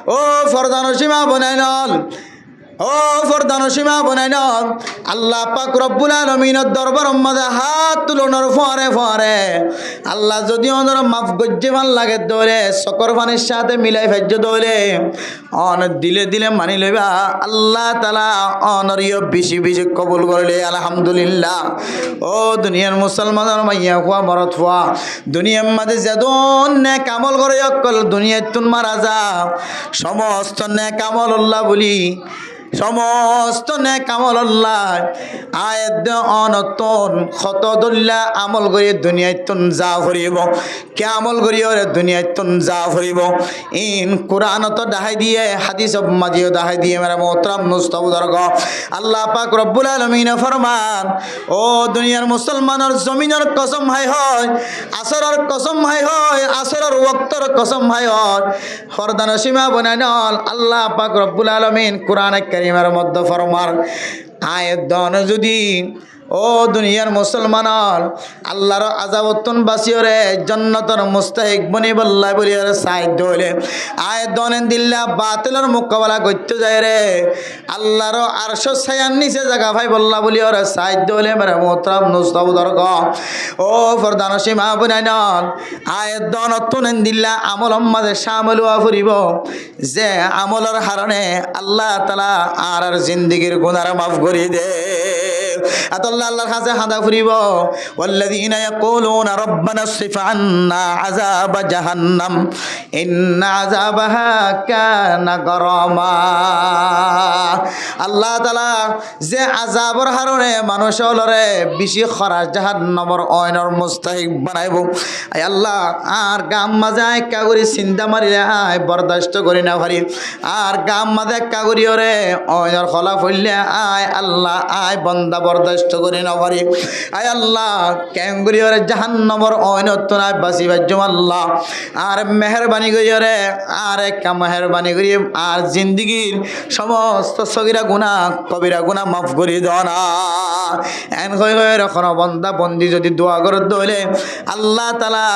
ও ফরদান সীমা বনাইনল ও ফরদান সীমা বনাইন আল্লাহ পাক রব্বুল আলামিনের দরবারের মধ্যে হাত তুলনোর পরে পরে আল্লাহ যদি ওনার মাফ গজ্জে ভাল লাগে দৌড়ে সকর পানির সাথে মিলাই ফেজ দৌড়ে অন দিলে দিলে মানি লইবা আল্লাহ তাআলা অনরিয় বেশি বেশি কবুল করলে আলহামদুলিল্লাহ ও দুনিয়ার মুসলমানের মাইয়া হওয়া মরত হওয়া দুনিয়ার মাঝে যেদন নেক আমল করে অকল দুনিয়ায় তুন মারা যা সমস্ত নেক আমল আল্লাহ বলি সমস্ত নেক আমল আল্লাহ আয়াত অনতন কত দল্লা আমল করি দুনিয়ায় তুন যা ফুরিব কে আমল করি ওরে দুনিয়ায় তুন যা ফুরিব ইন কোরআনত দাহাই দিয়ে হাদিস মাজিও দাহাই দিয়ে মেরা মোহতরম মুস্তাবুদরগ আল্লাহ পাক রব্বুল আলামিন ফরমান ও দুনিয়ার মুসলমানের জমিনের কসম হাই হয় আসরের কসম হাই হয় আসরের ওয়াক্তর কসম হাই হয় ফরদান সীমা বনাই নল আল্লাহ পাক রব্বুল আলামিন কোরআনে কারীমের মধ্যে ফরমান আয়াত দন যদি ও দুনিয়ার মুসলমান আল্লাহর আযাবতন বাসিওরে জান্নাতের মুস্তাহিক বনি বল্লাই বলিয়ার সাইদ হইলে আয়াত দনেন দিল্লা বাতিলের মোকাবেলা করতে যায় রে আল্লাহর আরশ ছায়ার নিচে জায়গা ভাই বল্লা বলিয়ার সাইদ হইলে মেরে মোহতরম মুস্তাবুদরগ ও ফরদান সীমা বনাইন আয়াত দনতন দিল্লা আমল মাঝে শামিল হওয়া ফুরিব যে আমলের হারণে আল্লাহ তাআলা আর জিন্দেগির গুনাহ মাফ করে দে আল্লাহ আল্লাহর কাছে হাদা ফুরিব ওয়াল্লাযীনা ইয়াকুলুনা রাব্বানা ইসরিফ আন্না আযাব জাহান্নাম ইন্না আযাবাহা কানা গরামা আল্লাহ তাআলা যে আযাবর কারণে মানুষ হলরে বেশি খরাস জাহান্নামর অয়নর মুস্তাহিক বানাইব আয় আল্লাহ আর গাম মাঝে কাগরি চিন্তা মারিলে আয় বরদাস্ত করি না পারি আর গাম মাঝে কাগরি ওরে অয়নর খলা ফইলে আয় আল্লাহ আয় বন্দা বরদাস্ত করি না পারি আয় আল্লাহ ক্যাঙ্গুরি ওরে জাহান্নামর অয়নত না বাসি বাজ্জম আল্লাহ আর মেহেরবানি করি ওরে আর একটা মেহেরবানি করি আর জিন্দিগির সমস্ত সগিরা গুনাহ কবিরা গুনাহ মাফ করে দাও না এন কই কই রাখনো বান্দা বন্দি যদি দোয়া করে দইলে আল্লাহ তাআলা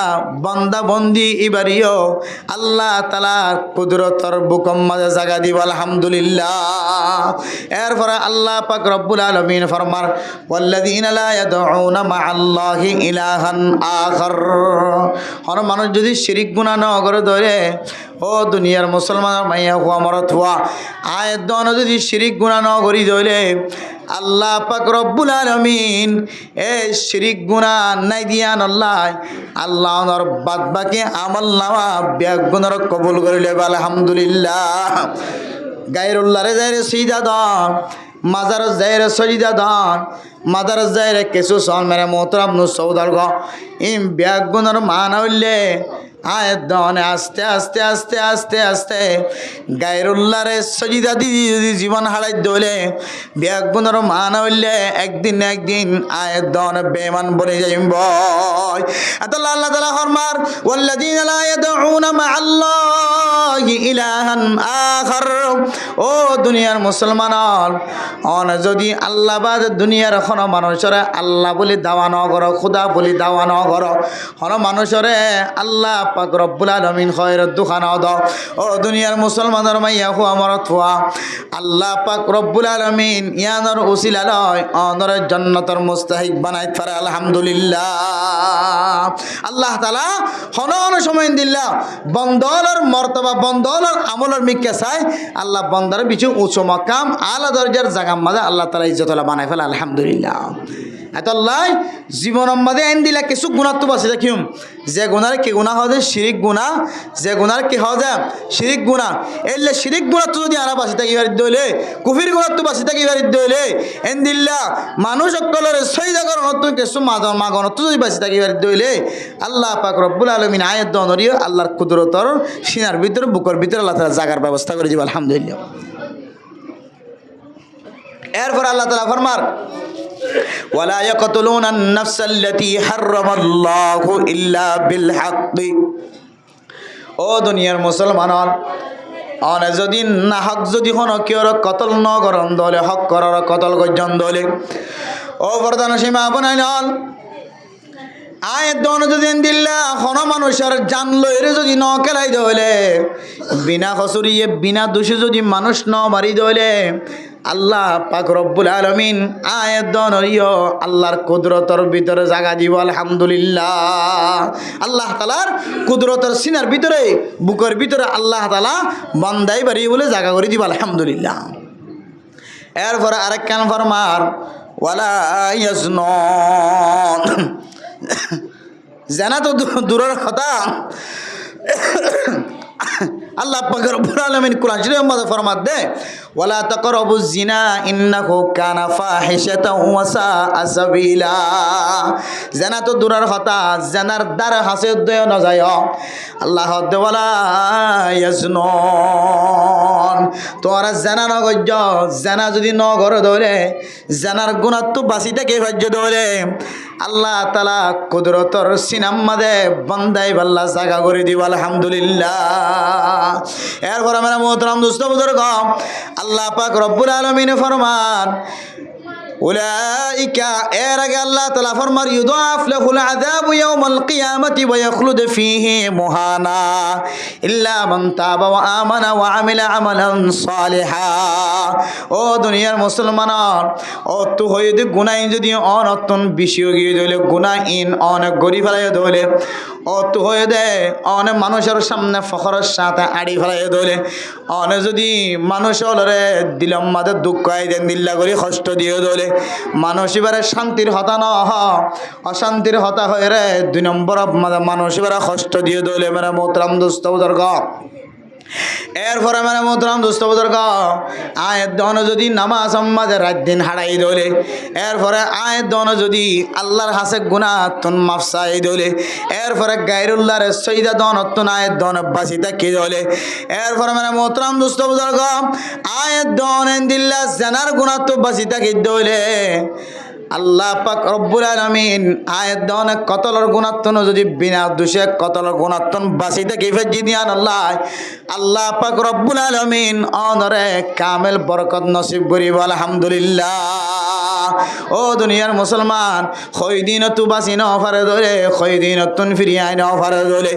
বান্দা বন্দি ইবারিও আল্লাহ তাআলা কুদরতর বুকম মাঝে জায়গা দিব আলহামদুলিল্লাহ এরপরে আল্লাহ পাক রব্বুল আলামিন ফরমান ওয়াল্লাযীনা লা ইয়াদউনা মাআল্লাহি ইলাহান আখার হন মানুষ যদি শিরিক গুনাহ না করে ধরে ও দুনিয়ার মুসলমানের মাইয়া হুয়া মরত হুয়া আয়াত দন যদি শিরিক গুনাহ না করি ধরে আল্লাহ পাক রব্বুল আলামিন এই শিরিক গুনাহ নাই দিয়ান আল্লাহ আল্লাহ ওনার বাদ বাকি আমল নামা ব্যাগ গুনাহ কবুল করিলে আলহামদুলিল্লাহ গায়রুল্লাহরে যায়রে সিজদা দান মাজার যায়রে সজিদা দান মাদার যায়রে কিছু সন মেরে মোহতরম নুসৌদার গ ইম ব্যাগ গুনার মান হইলে আয়াত দনে আস্তে আস্তে আস্তে আস্তে আস্তে গায়রুল্লাহরে সজিদা দিদি যদি জীবন হারাই দলে ব্যাগ গুনার মান হইলে একদিন একদিন আয়াত দনে বেমান বনে যাইম বয় আল্লাহ আল্লাহ তাআলা ফরমার ওয়াল্লাযীনা লা ইয়াদউনা মাআল্লাহি ইলাহান আখার ও দুনিয়ার মুসলমান অন যদি আল্লাহ বাদ দুনিয়ার কোনো মানুষরে আল্লাহ বলি দাওয়া ন করো খুদা বলি দাওয়া ন করো কোনো মানুষরে আল্লাহ পাক রব্বুল আলামিন খয়রের দুখানা দাও ও দুনিয়ার মুসলমানের মাইয়া হো আমার থুয়া আল্লাহ পাক রব্বুল আলামিন ইয়ানোর উসিলা লয় অনর জান্নাতের মুস্তাহিক বানাই পারে আলহামদুলিল্লাহ আল্লাহ তাআলা হনন সময় দিল্লা বন্দর মর্তবা বন্দর আমলের মিক্কে চাই আল্লাহ বন্দার বিচু উঁচু মাকাম আলা দরজার জায়গা মাঝে আল্লাহ তাআলা ইজ্জতলা বানাই ফেলে আলহামদুলিল্লাহ এতল্লাই জীবনের মাঝে এন দিলা কিছু গুণাত্ব বাঁচে দেখিম যে গুণার কি গুণা হয় শিরিক গুণা যে গুণার কি হয় যায় শিরিক গুণা এলে শিরিক গুণাত্ব যদি আনা বাঁচি থাকি বাড়ি দইলে কুফির গুণাত্ব বাঁচি থাকি বাড়ি দইলে এন দিল্লা মানুষ সকলের সই জায়গার নতুন কিছু মাগনত যদি বাঁচি থাকি বাড়ি দইলে আল্লাহ পাক রব্বুল আলামিন আয়াত দনরিও আল্লাহর কুদরতর সিনার ভিতরে বুকের ভিতরে আল্লাহ তাআলা জাগার ব্যবস্থা করে দিব আলহামদুলিল্লাহ এরপর আল্লাহ তাআলা ফরমার ওয়ালা ইয়াকতুলুনা আন-নাফস আল্লাতী হারামাল্লাহু ইল্লা বিল হক ও দুনিয়ার মুসলমান অনে যদি না হক যদি হন কিয়র কতল ন করন দলে হক করার কতল গজন দলে ও বর্দান সীমা বনাইল আয় দন যদি দিল্লা হন মানুষের জান লইরে যদি ন কেলাই দলে বিনা খসুরিয়ে বিনা দোষে যদি মানুষ ন মারি দলে আল্লাহ পাক রব্বুল আলামিন আয়াত দনরিও আল্লাহর কুদরতের ভিতরে জায়গা দিব আলহামদুলিল্লাহ আল্লাহ তাআলার কুদরতের সিনার ভিতরে বুকের ভিতরে আল্লাহ তাআলা বান্দাই বাড়ি বলে জায়গা করে দিব আলহামদুলিল্লাহ এরপর আরেক কান ফরমার ওয়ালা ইয়াজনুন জানা তো দূরের কথা আল্লাহ পাক রব্বুল আলামিন কোরআন শরীফের মধ্যে ফরমান দেয় ওয়ালা তাকরাবুজ জিনা ইন্নাহু কানা ফাহিশাতাও ওয়া সাআ সাবিলা জানা তো দূরের কথা জানার দ্বার হাসে দয় না যায় আল্লাহ ওয়ালা ইয়াজনুন তোরা জানা ন গজ্জ জানা যদি ন করে ধরে জানার গুনাহ তো বাঁচি থাকে ভাজ্য ধরে আল্লাহ তাআলা কুদরতর সিনাম মাদে বান্দাই বাল্লা জায়গা করে দিব আলহামদুলিল্লাহ এরপর আমরা মোহতরম দোস্ত বুজুর্গ আল্লাহ পাক রব্বুল আলামিন ফরমান উলাইকা এর আগে আল্লাহ তাআলা ফরমান ইউদাফ লাহুল আযাবু ইয়াউমাল কিয়ামাতি ওয়া ইয়াখলুদ ফীহি মুহানা ইল্লা মান তাবা ওয়া আমানা ওয়া আমিলা আমালান সালিহা ও দুনিয়ার মুসলমান ও তো হইতে গুনাহ যদি অনতন বিষয় গিয়ে দিলে গুনাহীন অনেক গরি ফেলাই দিলে ও তো হয়ে দে অনেক মানুষের সামনে ফখরের সাথে আড়ি ফেলাই দিলে অনেক যদি মানুষ অলরে দিলাম মাদের দুঃখ আই দেন দিল্লা করে কষ্ট দিয়ে দিলে মানুষ এবারে শান্তির হতা ন অশান্তির হতা হয়ে রে 2 নম্বর মানুষ এবারে কষ্ট দিয়ে দিলে মেরা মোহতরম দোস্ত বুজুর্গ এরপরে মানে মোহতরম দোস্ত বুজুর্গ আয়াত দন যদি নামাজ আম্মাদে রাত দিন হারাই দলে এরপরে আয়াত দন যদি আল্লাহর হাসে গুনাহ তুন মাফ চাই দলে এরপরে গায়রুল্লাহর সৈদা দন তুন আয়াত দন বাসি থাকি দলে এরপরে মানে মোহতরম দোস্ত বুজুর্গ আয়াত দন দিল্লা জানার গুনাহ তো বাসি থাকি দলে আল্লাহ পাক রব্বুল আলামিন আয়াত দন কতলর গুণাত্তন যদি বিনা দোষে কতলর গুণাত্তন বাঁচি থেকে ফেজি দিয়ান আল্লাহ পাক রব্বুল আলামিন অনরে কামেল বরকত নসিব করিব আলহামদুলিল্লাহ ও দুনিয়ার মুসলমান কয়দিন তো বাঁচি ন পারে ধরে কয়দিন তুন ফিরিয়াই ন পারে ধরে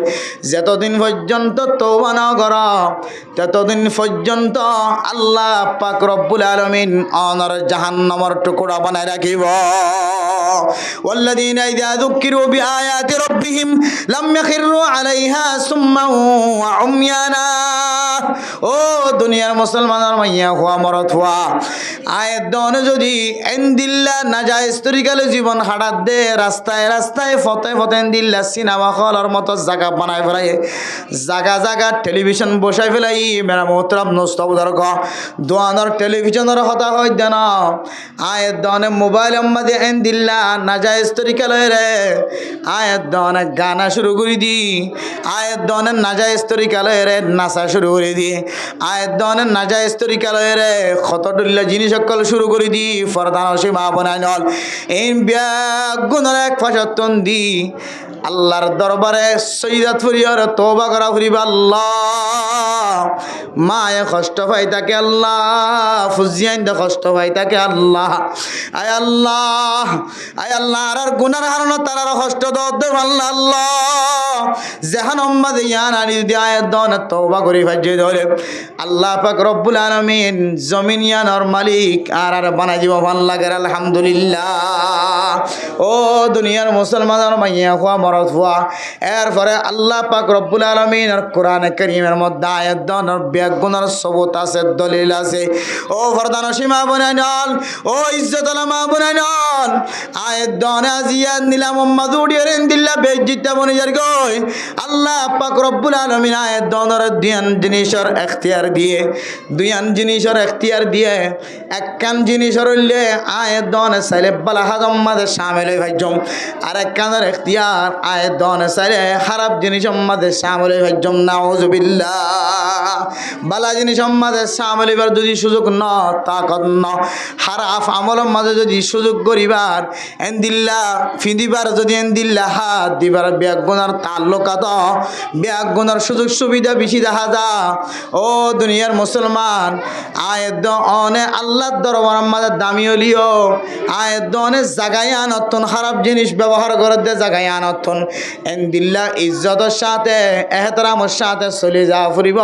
যতদিন পর্যন্ত তওবা না কর ততদিন পর্যন্ত আল্লাহ পাক রব্বুল আলামিন অনর জাহান্নামের টুকরা বানায় রাখিব والذين إذا ذكروا بآيات ربهم لم يخروا عليها سما وعميانا ও দুনিয়ার মুসলমানের মাইয়া হওয়া মরত হওয়া আয়াত দন যদি এন্দিল্লা নাজায়েজ তরিকালে জীবন হাঁটাত দে রাস্তায় রাস্তায় ফতে ফতে এন্দিল্লা সিনেমা হলের মতো জায়গা বানায় ফেলাই জায়গা জায়গা টেলিভিশন বসাই ফেলাই মেরা মোহতরম নষ্ট বুজুর্গ দোয়ানোর টেলিভিশনের হতা হয় দেন আয়াত দনে মোবাইল আম্মাদে এন্দিল্লা নাজায়েজ তরিকালে রে আয়াত দনে গানা শুরু করে দি আয়াত দনে নাজায়েজ তরিকালে রে নাচা শুরু করে দি আয়াত দনে নাজায়েজ তরিকালে রে খতডুল্লা জিনিস সকল শুরু করে দি ফরদান সীমা বানাই নল এই ব্যাগুনের এক ফাঁসতন দি আল্লাহর দরবারে সৈয়দ ফুরিয়র তওবা করা ফুরিবা আল্লাহ মায়ে কষ্ট পাই তাকে আল্লাহ ফুজিয়াইন দে কষ্ট পাই তাকে আল্লাহ আয় আল্লাহ আর গুনার হারানো তারার কষ্ট দে আল্লাহ আল্লাহ জাহান উম্মাদ ইয়ান আনি দি আয়াত দন তওবা করি ভাজ্জে ধরে আল্লাহ পাক রব্বুল আলামিন জমিন ইয়ানর মালিক আর বানাই দিব ভাল লাগে আলহামদুলিল্লাহ ও দুনিয়ার মুসলমানের মাইয়া হওয়া মরদ হওয়া এরপরে আল্লাহ পাক রব্বুল আলামিন আর কোরআন কারীমের মধ্যে আয়াত দনের ব্যাগুণের সবুত আছে দলিল আছে ও ফরদান সীমা বনাইনল ও ইজ্জত আলমা বনাইনল আয়াত দনে আজিয়াত নিলাম মোহাম্মদ উড়িয়েন দিল্লা বেজ্জিতা বনি যার গই আল্লাহ পাক রব্বুল আলামিন আয়াত দনের দুয়ান জিনিসের এখতিয়ার দিয়ে একখান জিনিসের হইলে আয়াত দনে চাইলে বালা হাজম মাঝে শামিল হয়ে ভাইজম আর একখানের এখতিয়ার আয়াত দনে চাইলে খারাপ জিনিস মাঝে শামিল হয়ে ভাইজম নাউজুবিল্লাহ বালা জিনিস মাঝে শামিল হইবার যদি সুযোগ ন তাকত ন খারাপ আমলের মাঝে যদি সুযোগ করিবার এন্দিল্লা ফিদিবার যদি এন্দিল্লা হাত দিবার ব্যাগুণার তাল্লুকাত ব্যাগুণার সুযোগ সুবিধা বেশি দেখা যা ও দুনিয়ার মুসলমান আয়াত দনে আল্লাহর দরবার মাঝে দামি হলিও আয়াত দনে জাগায় আনতন খারাপ জিনিস ব্যবহার করে দে জাগায় আনতন এন্দিল্লা ইজ্জতের সাথে এহতরামের সাথে চলে যা ফুরিব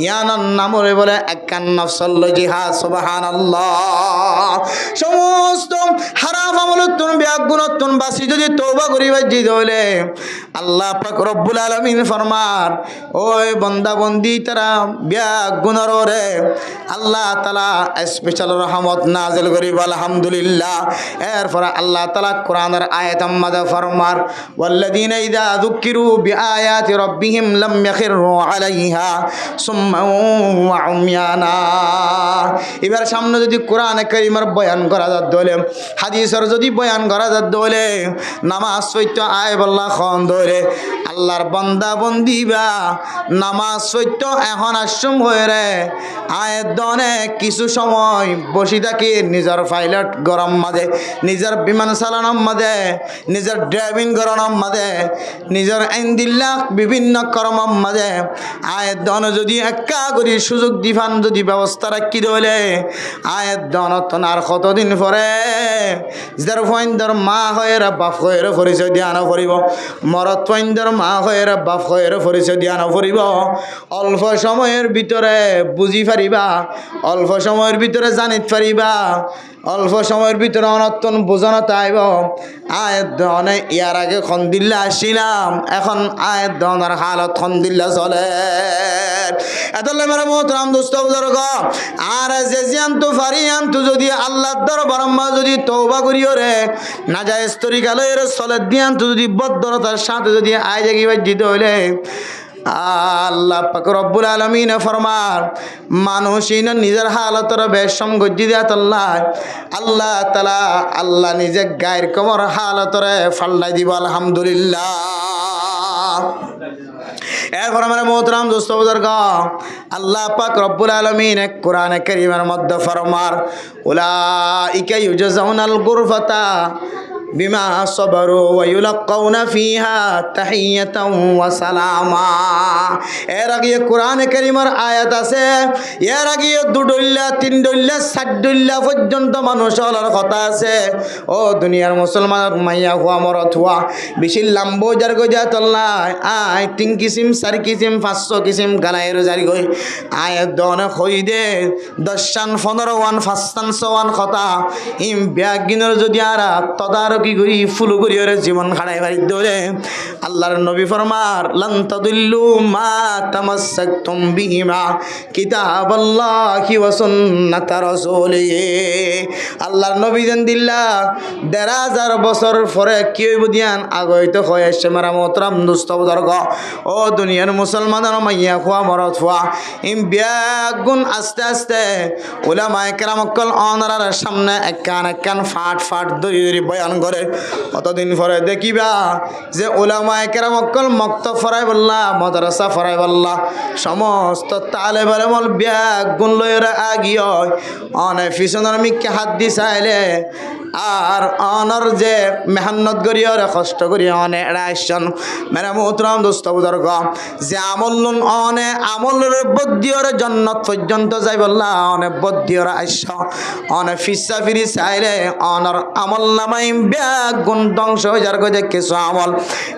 ইয়ানর নামরে বলে একান নফসল জিহাদ সুবহানাল্লাহ সমস্ত খারাপ আমলতন ব্যাগুণতন বাসি যদি তওবা করিবা জিদ হইলে আল্লাহ পাক রব্বুল আলামিন ফরমান ওই বান্দা বন্দি তারা ব্যাগুণর রে আল্লাহ তাআলা স্পেশাল রহমত নাযিল করিব আলহামদুলিল্লাহ এরপর আল্লাহ তাআলা কোরআনের আয়াত মাঝে ফরমার ওয়াল্লাযীনা ইযা যুকিরু বিআয়াতি রাব্বিহিম লাম ইয়াখিরু আলাইহা সুম্মা ওয়া উমিয়ানা এবার সামনে যদি কোরআন কারীমের বয়ান করা যায় দলে হাদিসের যদি বয়ান করা যায় দলে নামাজ সত্য আয় বল্লা খন ধরে আল্লাহর বান্দা বন্দিবা নামাজ সত্য এখন আশ্রম হয়ে রে আয়ের দনে কিছু সময় বসি থাকি নিজের পাইলট গরম মাঝে নিজের বিমান চালানোর মাঝে নিজের ড্রাইভিং করানোর মাঝে নিজের এন্দিল্লা বিভিন্ন কর্মর মাঝে আয়ের দনে যদি একা করি সুযোগ দিফান যদি ব্যবস্থা রাখি দলে আয়ের দন আর কতদিন পরে যার ফাইন্দর মা হয়ে বাপ হয়ে পরিচয় দিয়া নপরিব মরত ফাইন্দর মা হয়ে বাপ হয়ে পরিচয় দিয়া নপরিব অল্প সময়ের ভিতরে বুঝি পারিবা অল্প সময়ের ভিতরে জানিত পারিবা অল্প সময়ের ভিতরে অনর্তন বোঝানো তাইব আয়ের দনে ইয়ার আগে খন্দিল্লা আসিলাম এখন আয়ের দনের হালত খন্দিল্লা চলে এতলে মেরে মোহতরাম দোস্ত বুজুর্গ আর যে জিয়ান্তু ফারিয়ান্তু যদি আল্লাহর দরবার যদি তওবা করিও রে নাজায়েজ তরিকা লইরে চলে দিয়ান্তু যদি বদ্ধরতার সাথে যদি আয় জাগি বাজিত হইলে আল্লাহ পাক রব্বুল আলামিন ফরমার মানুষ নিজের হালতর বেশম গজ্জি দিয়াত আল্লাহ তাআলা আল্লাহ নিজে গায়ের কমর হালতরে ফাল্লাই দিব আলহামদুলিল্লাহ এরপর আমার মোহতরাম দোস্ত বুজুর্গ আল্লাহ পাক রব্বুল আলামিন কোরআনে কারীমের মধ্যে ফরমার উলাইকা ইউজাউনাল গুরফাতা বিমা সাবারু ওয়া ইউলাকাউনা ফিহা তাহিয়াতাও ওয়া সালামা এর আগে কোরআনে কারীমের আয়াত আছে এর আগে দুডল্লা তিন ডল্লা সাত ডল্লা পর্যন্ত মানুষ হলার কথা আছে ও দুনিয়ার মুসলমান মাইয়া হুয়া মরত হুয়া বেশি লাম্বো যার গজা তল্লা আয় 3 কিসিম 4 কিসিম 500 কিসিম গালায়ের জারি গই আয়াত দনে কই দে 10 শান 15 ওয়ান 5 শান 6 ওয়ান কথা ইম ব্যাগিনর যদি আর তদার কি করি ফুল করি ওরে জীবন খাড়াই বাড়ি ধরে আল্লাহর নবী ফরমার লান তাদিল্লু মা তামাসসাকতুম বিহিমা কিতাবাল্লাহি ওয়া সুন্নাত রাসূলিহি আল্লাহর নবী জান দিল্লা 1,500 বছর পরে কি হইব দিয়ান আগইতে হয়ে আসছে মারা মোহতরাম দোস্ত বুজুর্গ ও দুনিয়ার মুসলমানের মাইয়া খোয়া মরদ খোয়া ইম ব্যাগুন আস্তে আস্তে উলামায়ে কেরাম কল অনারার সামনে একখান ফাট দরি বয়ান করে কতদিন পরে দেখিবা যে উলামায়ে কেরাম কল মক্তব ফরাই বললা মাদ্রাসা ফরাই বললা সমস্ত তালেব আলেমল ব্যাগুন লইরা আগিয় অনে পিছনের মিকে হাত দি চাইলে আর অনর যে মেহনত করি আর কষ্ট করি অনে এরা আসছেন মেরা মোহতরম দোস্ত বুজুর্গ যে আমল অনে আমলের বদ্যিয়র জন্নত পর্যন্ত যাই বললা অনে বদ্যিয়র আসছ অনে ফিসা ফিরি চাইলে অনর আমল নামাই ব্যাগ গুণ ধ্বংস হয়ে যার যে কিছু আমল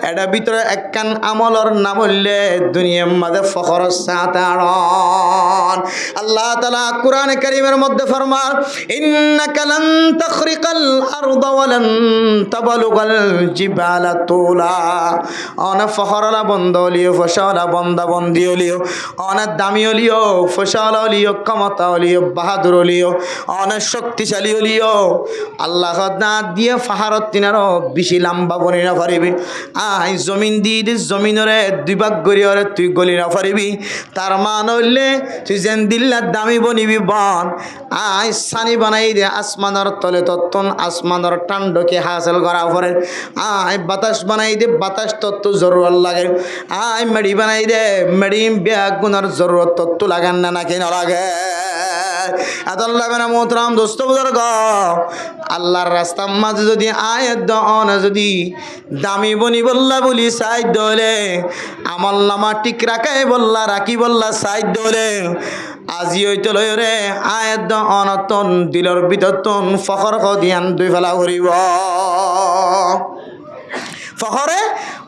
এটা ভিতরে একখান আমলর নাম হইলে দুনিয়ার মাঝে ফখর সাতারণ আল্লাহ তাআলা কুরআন কারীমের মধ্যে ফরমান ইন্নাকা লান তাখরিকাল আরদা ওয়া লান তাবলুগাল জিবালা তুলা অনা ফখরলা বন্দলিও ফশালা বন্দা বন্দিওলিও অনা দামিওলিও ফশালা লিও ক্ষমতাওলিও বাহাদুরলিও অনা শক্তিশালীওলিও আল্লাহ না দিয়ে ফাহারত তিনারও বেশি লম্বা বনি না পারিবি আই জমিন দি জমিনরে দুই ভাগ গড়িয়রে তুই গলি না পারিবি তার মান হইলে তুই যেন দিল্লার দামি বনিবি বন আই সানি বানাই দে আসমানের তলে তত্তন আসমানের টান্ডকে হাসিল করা পরে আই বাতাস বানাই দে বাতাস তত্ত্ব জরুরত লাগে আই মেডি বানাই দে মেডি ব্যাগ গুনার জরুরত তত্ত্ব লাগান না নাকি না লাগে আল্লাহ মেরা মোহতরম দোস্ত বুজুর্গ আল্লাহর রাস্তার মাঝে যদি আয়াত দন যদি দামি বনি বললা বলি সাইড দলে আমল নামা ঠিক রাখাই বললা রাখি বললা সাইড দলে আজি হইতে লয় রে আয়াত দন দিলর ভিতর তন ফখর দিয়ান দুই ফেলা করিব ফখরে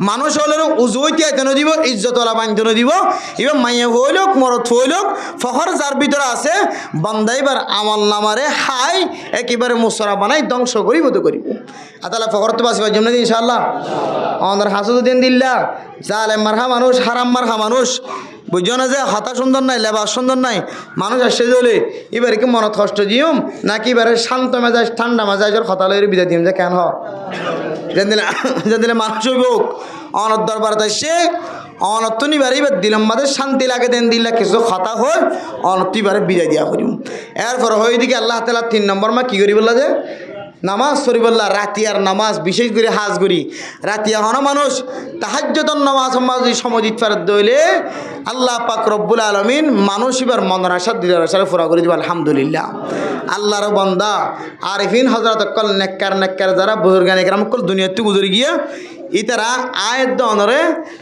মানুষ হলেও উজু হইতে তেন দিব ইজ্জতলা বান্ধন দিব এবার মাইয়া হইলক মরত হইলক ফখর যার ভিতরে আছে বান্দাইবার আমল নামারে হাই একেবারে মুসরা বানাই ধ্বংস করিব তো করিব আতালা ফখর তো বাঁচিবার জন্য ইনশাআল্লাহ আমাদের হাসুদ দিন দিল্লা জালে মারহা মানুষ হারাম মারহা মানুষ বুঝছো না যে হাতা সুন্দর নাই লেবাস সুন্দর নাই মানুষ আসছে চলে এবারে কি মনত কষ্ট দিম নাকি এবারে শান্ত মেজাজ ঠান্ডা মেজাজের কথা লইরে বিদায় দিম যে কেন দিলে মানুষ হোক অনত দরবার সে অনত নিবারে এবার দিলাম মাঝে শান্তি লাগে দেন দিল্লা কিছু কথা হয় অনত এবারে বিদায় দিয়া করিম এরপর হয় দিকে আল্লাহ তাআলা 3 নম্বর মা কি করি বললা যে নামাজ সরি বললা রাতিয়ার নামাজ বিশেষ করে হাজ করি রাতিয়া হন মানুষ তাহাজ্জুদের নামাজ যদি সমজিত ফেরত দইলে আল্লাহ পাক রব্বুল আলামিন মানুষ এবার মনের আশা দিলের আশা পুরা করে দিব আলহামদুলিল্লাহ আল্লাহর বান্দা আরিফিন হযরত কল নেককার যারা বুজুর্গান একরাম কল দুনিয়াতে গুজরে গিয়া ইতারা আয়াত দনরে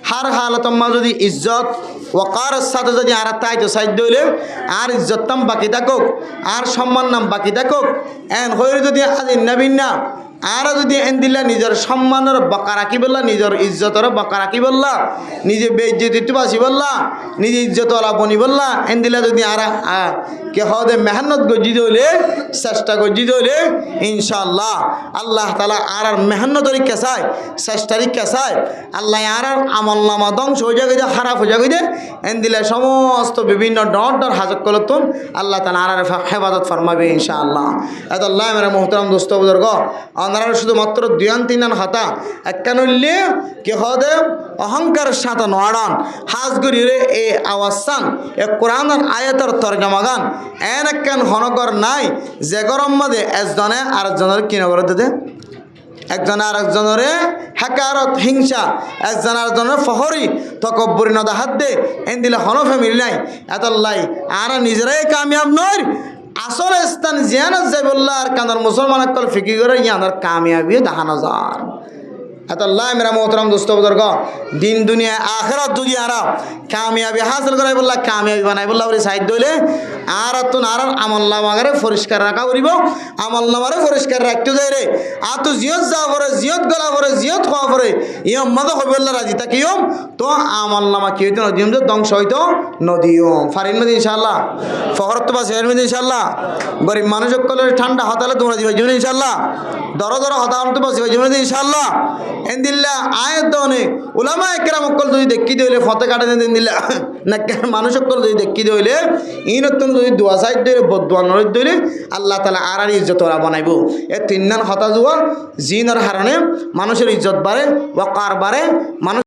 হার হালত যদি ইজ্জত ওয়াকারের সাথে যদি আর তাইতো সাইড হইলে আর ইজ্জত নাম বাকি থাকুক আর সম্মান নাম বাকি থাকুক এন হইলে যদি আজ নবীন না আর যদি এন দিলা নিজের সম্মানের বাঁকা রাখি বললা নিজের ইজ্জতের বাঁকা রাখি বললা নিজে বেইজ্জতি বাসি বললা নিজে ইজ্জতওয়ালা বনি বললা এন দিলা যদি আর কে হদে মেহনত গজ্জি দইলে চেষ্টা গজ্জি দইলে ইনশাআল্লাহ আল্লাহ তাআলা আর মেহনতরি কেসায় চেষ্টারি কেসায় আল্লাহ আর আমল নামা ধ্বংস হয়ে যাবে খারাপ হয়ে যাবে এন দিলে সমস্ত বিভিন্ন ডর হাজত করতুন আল্লাহ তাআলা আর হেফাজত ফরমাবে ইনশাআল্লাহ এত আল্লাহ মেরা মোহতরম দোস্ত বুজুর্গ আপনারা শুধুমাত্র দুয়ান তিনান হাতা এককানল্লে কে হদে অহংকার সাথে নড়ান হাজ গরিরে এ আওয়াজান এ কোরআনের আয়াতের তরজমাগান এন একখান হনকর নাই যে গরম মাঝে একজনে আরেকজনের কিনগর দিতে একজন আরেকজনের হেকারত হিংসা একজন আরেকজনের ফহরি তকব্বরি নদা হাত দে এন দিলে হন ফ্যামিলি নাই এতল্লাই আর নিজেরাই কামিয়াব নয় আসল স্থান জিয়ানত যাই বললা আর কানার মুসলমান কল ফিকি করে ইয়ানার কামিয়াবি দেখানো যার আল্লাহ মেরা মোহতরম দোস্ত বুজুর্গ দিন দুনিয়া আখিরাত যদি আরা কামিয়াবি হাসিল করাই বললা কামিয়াবি বানাই বললা বলে সাইড দইলে আর তো আর আমল নামারে পরিষ্কার রাখা করিব আমল নামারে পরিষ্কার রাখতে যাই রে আর তো জিয়ত যা পরে জিয়ত গলা পরে জিয়ত খাওয়া পরে ইয়ম মদ হইবল্লা রাজি তা কিয়ম তো আমল নামা কি হইতো নদীম যে ধ্বংস হইতো নদীয়ম ফারিন মধ্যে ইনশাআল্লাহ ফখর তো বাস এর মধ্যে ইনশাআল্লাহ গরিব মানুষ কলের ঠান্ডা হতালে তোমরা দিবে জীবনে ইনশাআল্লাহ দর হতা তো বাসিবে জীবনে ইনশাআল্লাহ এন্দিল্লা আয়াত দনে উলামা একরাম কল যদি দেখি দিলে ফতে কাটে দেন দিল্লা না মানুষ কল যদি দেখি দিলে ইনতন যদি দোয়া সাইড দিলে বদুয়া নরদ দিলে আল্লাহ তাআলা আর ইজ্জত ওরা বানাইবো এ তিননান হতা জুয়া জিনের হারণে মানুষের ইজ্জত বাড়ে ওয়াকার বাড়ে মানুষ